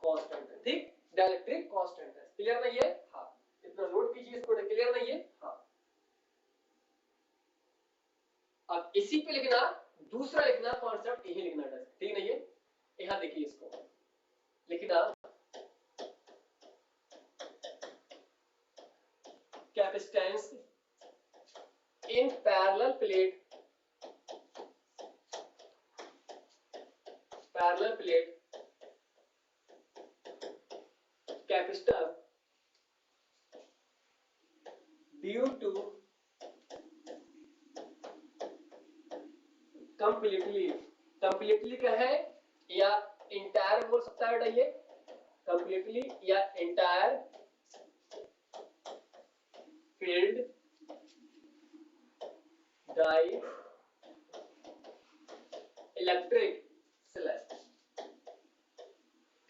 Speaker 1: कांस्टेंट है। ठीक, डाइलेक्ट्रिक कांस्टेंट है। क्लियर नहीं है? हाँ, इतना नोट कीजिए इसको। क्लियर नहीं है? हाँ, अब इसी पे लिखना, दूसरा लिखना कॉन्सेप्ट यही लिखना है। ठीक नहीं है? यहाँ देखिए इसको लिखना, capacitance in parallel plate capacitor due to completely, completely क्या है या इंटायर बोल सकता है बेटा, ये कंप्लीटली या entire filled dielectric slab.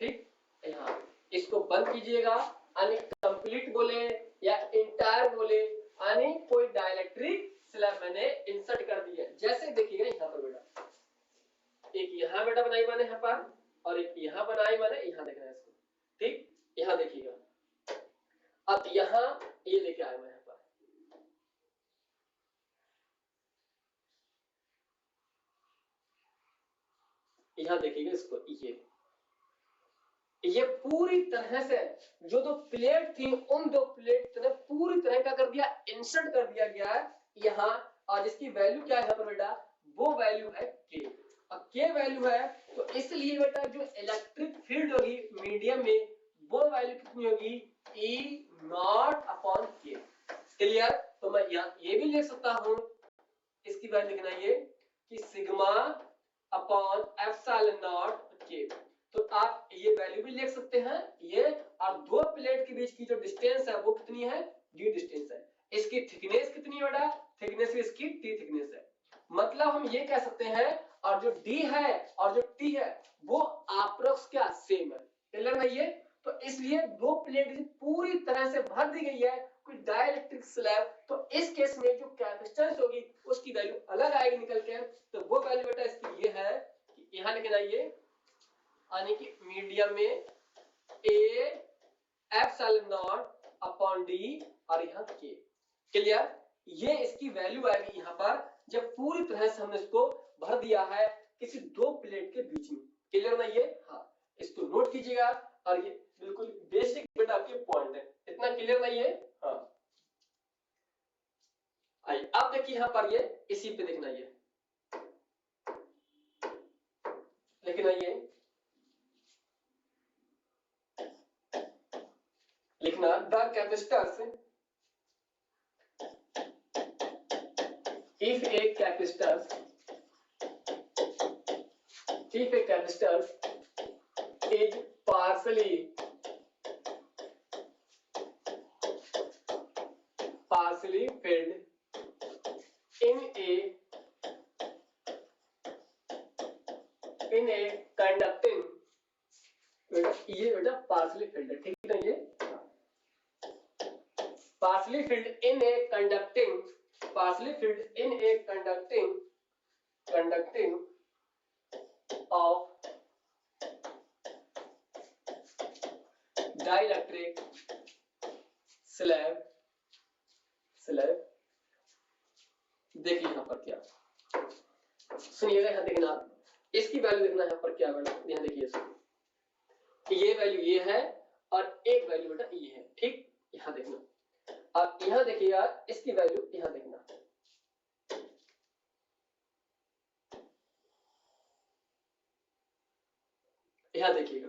Speaker 1: ठीक, यहाँ इसको बंद कीजिएगा, यानी कंप्लीट बोले या इंटायर बोले, यानी कोई डाइलेक्ट्रिक स्लैब मैंने इंसर्ट कर दिया। जैसे देखिएगा यहाँ पर बेटा, एक यहाँ बेटा बनाई मैंने यहाँ पर, और एक यहाँ बनाई मैंने, यहाँ देखना है इसको। ठीक, यहाँ देखिएगा, अब यहाँ ये लेके आया मैं यहाँ पर, यहाँ देखिएगा इसको, ये पूरी तरह से जो दो प्लेट थी उन दो प्लेट ने पूरी तरह का कर दिया, इंसर्ट कर दिया गया है यहाँ। और जिसकी वैल्यू क्या है यहाँ पर बेटा, वो वैल्यू है के। अब के वैल्यू है तो इसलिए बेटा जो इलेक्ट्रिक फील्ड होगी मीडियम में वो वैल्यू कितनी होगी, ई नॉट अपॉन के। क्लियर? तो मैं यहाँ ये भी लिख सकता हूँ, इसकी वैल्यू लिखना ये कि सिग्मा अपॉन एप्सिलॉन नॉट के। तो आप ये वैल्यू भी लिख सकते हैं ये, और दो प्लेट के बीच की जो डिस्टेंस है वो कितनी है, डी डिस्टेंस है। इसकी थिकनेस कितनी है बेटा, थिकनेस इसकी टी थिकनेस है। मतलब हम ये कह सकते हैं, और जो डी है और जो टी है वो अप्रोक्स क्या सेम है। क्लियर है ये? तो इसलिए दो प्लेट पूरी तरह से भर दी गई है कोई डाइलेक्ट्रिक स्लैब, तो इस केस में जो कैपेसिटेंस होगी उसकी वैल्यू अलग आएगी निकल के। तो वो वैल्यू बेटा इसकी ये है कि यहाँ लिखना ये, यानी कि मीडियम में A epsilon not upon D और यहाँ के। क्लियर? ये इसकी वैल्यू आएगी यहाँ पर जब पूरी तरह से हमने इसको भर दिया है किसी दो प्लेट के बीच में। क्लियर ना ये? हाँ, इसको नोट कीजिएगा, और ये बिल्कुल बेसिक बेटा आपके पॉइंट है। इतना क्लियर नहीं है? हाँ, आइए अब देखिए यहाँ पर ये इसी पे देखना, ये लिखना, ये लिखना the capacitors, if a capacitor is partially filled in a conducting, ये बेटा पार्सली फिल्ड है, ठीक है ना? ये partially filled in a conducting, partially filled in a conducting of dielectric slab। देखिए यहाँ पर क्या, सुनिएगा, यहाँ देखना, इसकी वैल्यू देखना यहाँ पर क्या बेटा, यहाँ देखिए इसको, ये वैल्यू ये है और एक वैल्यू बेटा ये है। ठीक, यहाँ देखना, अब यहाँ देखिएगा इसकी वैल्यू, यहाँ देखना, यहाँ देखिएगा।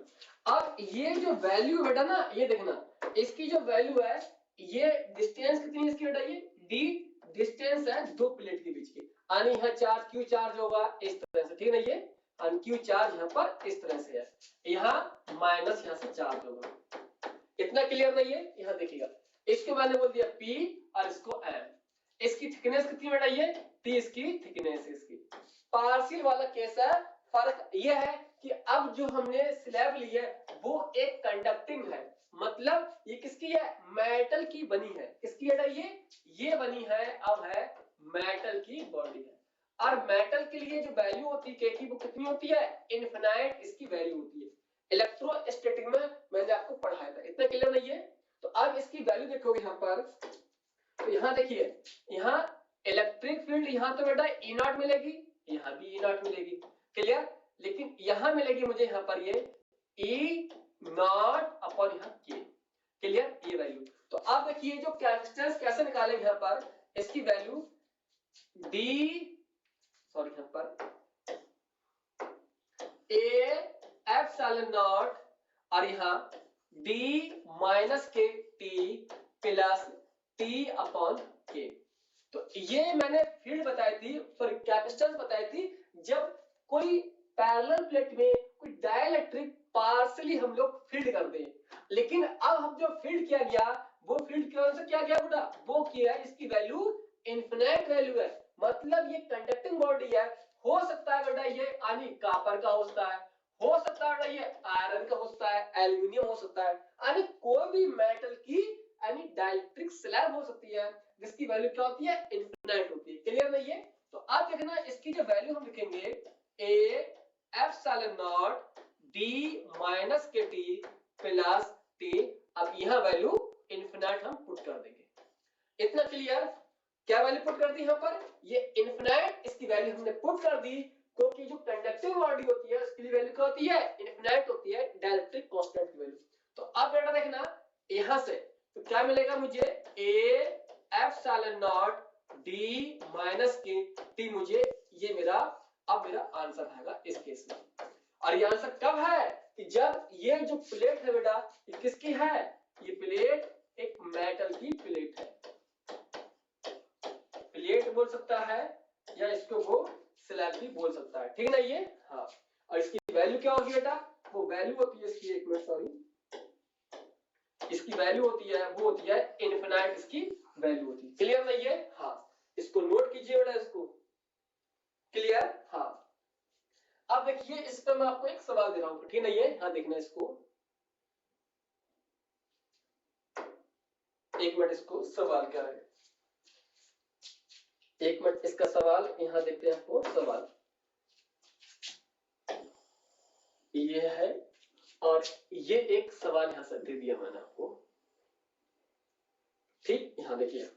Speaker 1: अब ये जो वैल्यू बेटा ना, ये देखना, इसकी जो वैल्यू है, ये डिस्टेंस कितनी है इसकी बेटा, ये डी डिस्टेंस है दो प्लेट के बीच की, यानी यहाँ चार्ज क्यू चार्ज होगा इस तरह से, ठीक है ना? ये क्यू चार्ज यहाँ पर इस तरह से है, यहाँ माइनस यहाँ से चार्ज होगा। इतना क्लियर नहीं है? यहाँ देखिएगा, इसको मैंने बोल दिया P और इसको M। इसकी थिकनेस कितनी बेटा, ये T इसकी थिकनेस है। इसकी पार्शियल वाला केस है। फर्क ये है कि अब जो हमने स्लैब ली है वो एक कंडक्टिंग है, मतलब ये किसकी है, मेटल की बनी है। किसकी बेटा, ये बनी है, अब है मेटल की बॉडी है। और मेटल के लिए जो वैल्यू होती है के की, वो कितनी होती है, इनफिनाइट इसकी वैल्यू होती है। इलेक्ट्रोस्टैटिक में मैंने आपको पढ़ाया था। इतना क्लियर नहीं है? तो अब इसकी वैल्यू देखोगे यहाँ पर, तो यहाँ देखिए, यहाँ इलेक्ट्रिक फील्ड यहाँ तो बेटा ई नॉट मिलेगी, यहाँ भी ई नॉट मिलेगी। क्लियर? लेकिन यहाँ मिलेगी मुझे यहाँ पर ये ई नॉट अपॉन यहाँ के। क्लियर? ये वैल्यू। तो अब देखिए जो कैपेसिटेंस कैसे निकालेंगे यहाँ पर, इसकी वैल्यू डी, सॉरी यहाँ पर ए एप्सिलॉन नॉट और यहाँ डी माइनस के टी प्लस टी अपॉन के। तो ये मैंने फील्ड बताई थी, सॉरी कैपेसिटेंस बताई थी जब कोई पैरेलल प्लेट में कोई डाइलेक्ट्रिक पार्शियली हम लोग फील्ड कर दें, लेकिन अब हम जो फील्ड किया गया वो फील्ड कौन सा किया गया बेटा, वो किया इसकी वैल्यू इनफिनाइट वैल्यू है, मतलब ये कंडक्टिंग बॉडी है। हो सकता है बेटा ये यानी कॉपर का हो सकता है, हो सकता है बेटा ये आयरन का हो सकता है, एल्यूमिनियम हो सकता है, यानी कोई भी मेटल की यानी डाइलेक्ट्रिक स्लैब हो सकती है जिसकी वैल्यू क्या होती है, इनफिनाइट होती है। क्लियर नहीं है? तो आप देखना इसकी जो वैल्यू हम लिखेंगे a epsilon not d minus के टी प्लस t। अब यहां वैल्यू इनफिनाइट हम पुट कर देंगे। इतना क्लियर? क्या वैल्यू पुट कर दी यहां पर, ये इनफिनाइट इसकी वैल्यू हमने पुट कर दी, क्योंकि जो कंडक्टिंग बॉडी होती है उसकी वैल्यू क्या होती है, इनफिनाइट होती है, डाइलेक्ट्रिक कांस्टेंट की वैल्यू। तो अब बेटा देखना यहां से तो क्या मिलेगा मुझे, a epsilon not d minus के t, मुझे ये मेरा अब मेरा आंसर आएगा इस केस में। और ये आंसर कब है कि जब ये जो प्लेट है बेटा ये किसकी है, ये प्लेट एक मेटल की प्लेट है, प्लेट बोल सकता है या इसको वो स्लैब भी बोल सकता है, ठीक ना ये। हाँ, और इसकी वैल्यू क्या होगी बेटा, वो वैल्यू होती है इसकी, एक मिनट सॉरी, इसकी वैल्यू होती है वो होती है इनफिनाइट, इसकी वैल्यू होती है। क्लियर नहीं है? हाँ, इसको नोट कीजिए बेटा, इसको। क्लियर? हाँ, अब देखिए इस पर मैं आपको एक सवाल दे रहा हूं, ठीक नहीं है? हाँ देखना इसको, एक मिनट, इसको सवाल क्या है, एक मिनट, इसका सवाल यहां देखते हैं आपको। सवाल ये है और ये एक सवाल यहां से दे दिया मैंने आपको, ठीक। यहां देखिए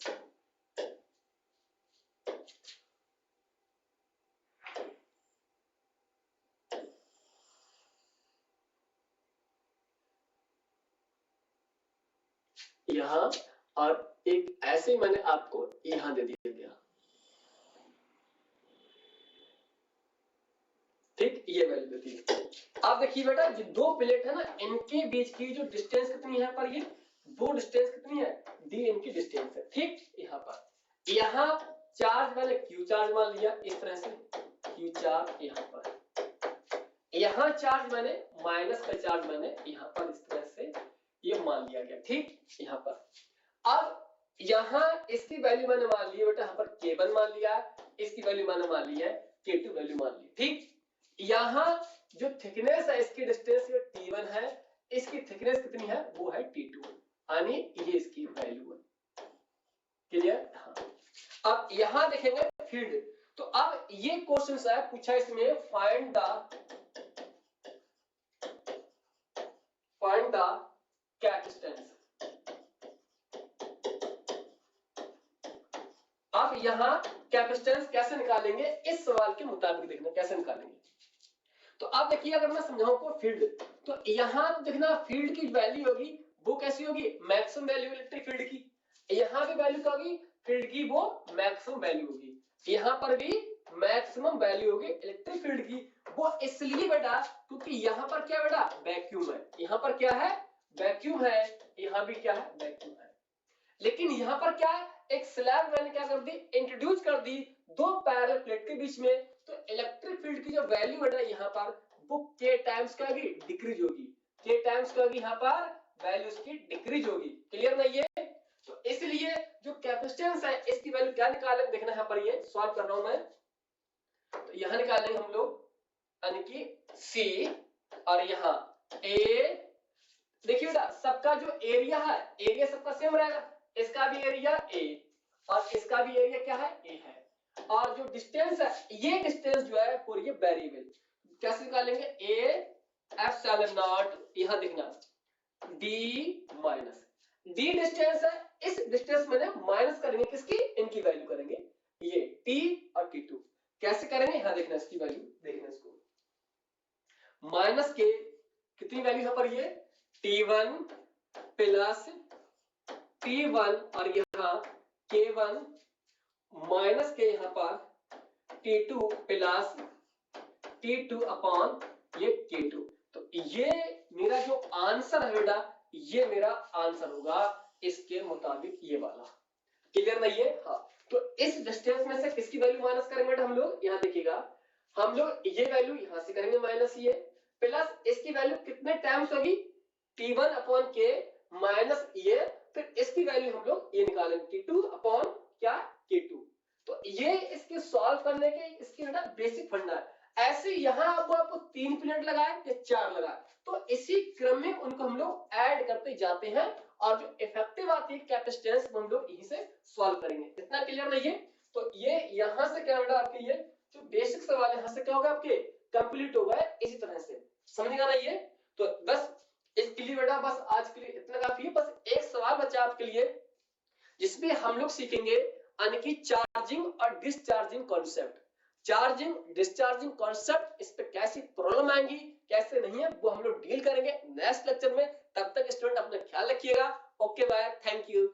Speaker 1: यहां, और एक ऐसे मैंने आपको यहां दे दिया गया, ठीक, ये वैल्यू देती है। अब देखिए बेटा ये दो प्लेट है ना, इनके बीच की जो डिस्टेंस कितनी है पर, ये वो डिस्टेंस कितनी है, डी इनकी डिस्टेंस है, ठीक। यहाँ पर यहाँ चार्ज मैंने क्यू चार्ज मान लिया इस तरह से, क्यू चार्ज यहाँ पर, यहाँ चार्ज मैंने माइनस का चार्ज मैंने यहाँ पर इस तरह से ये मान लिया गया, ठीक। यहाँ पर अब यहाँ इसकी वैल्यू मैंने मान ली है बेटा, यहाँ पर K1 मान लिया, इसकी वैल्यू मैंने मान ली है K2 वैल्यू मान ली, ठीक। यहाँ जो थिकनेस है इसकी डिस्टेंस ये T1 है, इसकी थिकनेस कितनी है वो है T2, यानी ये इसकी वैल्यू है। क्लियर? हाँ, अब यहाँ देखेंगे फील्ड, तो अब ये क्वेश्चन है पूछा इसमें, फाइंड द कैपेसिटेंस। अब यहाँ कैपेसिटेंस कैसे निकालेंगे, इस सवाल के मुताबिक देखना कैसे निकालेंगे। तो आप देखिए अगर मैं समझाऊं को फील्ड, तो यहाँ देखना फील्ड की वैल्यू होगी वो कैसी होगी, मैक्सिमम वैल्यू इलेक्ट्रिक फील्ड की। यहाँ भी वैल्यू क्या होगी फील्ड की, वो मैक्सिमम वैल्यू होगी। यहाँ पर भी मैक्सिमम वैल्यू होगी इलेक्ट्रिक फील्ड की। वो इसलिए बेटा क्योंकि यहाँ पर क्या बेटा वैक्यूम है, यहाँ पर क्या है वैक्यूम है, यहाँ भी क्या है वैक्यूम है। लेकिन यहाँ पर क्या है, एक स्लैब मैंने क्या कर दी, इंट्रोड्यूस कर दी दो पैरेलल प्लेट के बीच में, तो इलेक्ट्रिक फील्ड की जो वैल्यू है यहाँ पर वो k टाइम्स का भी डिक्रीज होगी, k टाइम्स का भी यहाँ पर वैल्यू इसकी डिक्रीज होगी। क्लियर नहीं है? तो इसलिए जो कैपेसिटेंस है इसकी वैल्यू क्या निकालेंगे, देखना यहाँ पर ये सॉल्व कर रहा हूं मैं, तो यहाँ निकालेंगे हम लोग यानी कि C और यहाँ A। देखिए बेटा सबका जो एरिया है, एरिया सबका सेम रहेगा, इसका भी एरिया A और इसका भी एरिया क्या है A है, और जो डिस्टेंस है ये डिस्टेंस जो है वो ये वेरिएबल कैसे निकालेंगे, A एप्सिलॉन नॉट, यहाँ देखना D माइनस D डिस्टेंस है, इस डिस्टेंस में माइनस करेंगे किसकी, इनकी वैल्यू करेंगे, ये T और T2 कैसे करेंगे, यहाँ देखना इसकी वैल्यू देखना, इसको माइनस के कितनी वैल्यू यहाँ पर ये T1 प्लस T1 और यहाँ K1 माइनस के यहाँ पर T2 प्लस T2 अपॉन ये K2। तो ये मेरा जो आंसर है बेटा, ये मेरा आंसर होगा इसके मुताबिक ये वाला। क्लियर नहीं है? हाँ, तो इस डिस्टेंस में से किसकी वैल्यू माइनस करेंगे बेटा हम लोग, यहाँ देखिएगा हम लोग ये वैल्यू यहां से करेंगे माइनस ये, प्लस इसकी वैल्यू कितने टाइम्स होगी, T1 अपॉन के माइनस ये, फिर इसकी वैल्यू हम लोग ये निकालेंगे T2 अपॉन क्या K2। तो ये इसके सॉल्व करने के इसकी बेटा बेसिक फंडा है। ऐसे यहां आपको 3 पीरियड लगाए या 4 लगाए, तो इसी क्रम में उनको हम लोग ऐड करते जाते हैं और जो इफेक्टिव आती है कैपेसिटेंस हम लोग यहीं से सॉल्व करेंगे। इतना क्लियर नहीं है? तो ये यहां से क्या बेटा आपके ये जो बेसिक सवाल है यहां से क्या होगा आपके कंप्लीट होगा इसी तरह से, समझेगा ना ये? तो बस इसके लिए बेटा बस आज के लिए इतना काफी है। बस एक सवाल बचा आपके लिए जिसमें हम लोग सीखेंगे यानी चार्जिंग और discharging concept. Charging discharging concept, इस पे कैसी प्रॉब्लम आएंगी कैसे नहीं है वो हम लोग डील करेंगे नेक्स्ट लेक्चर में। तब तक स्टूडेंट अपना ख्याल रखिएगा। Okay bye, thank you.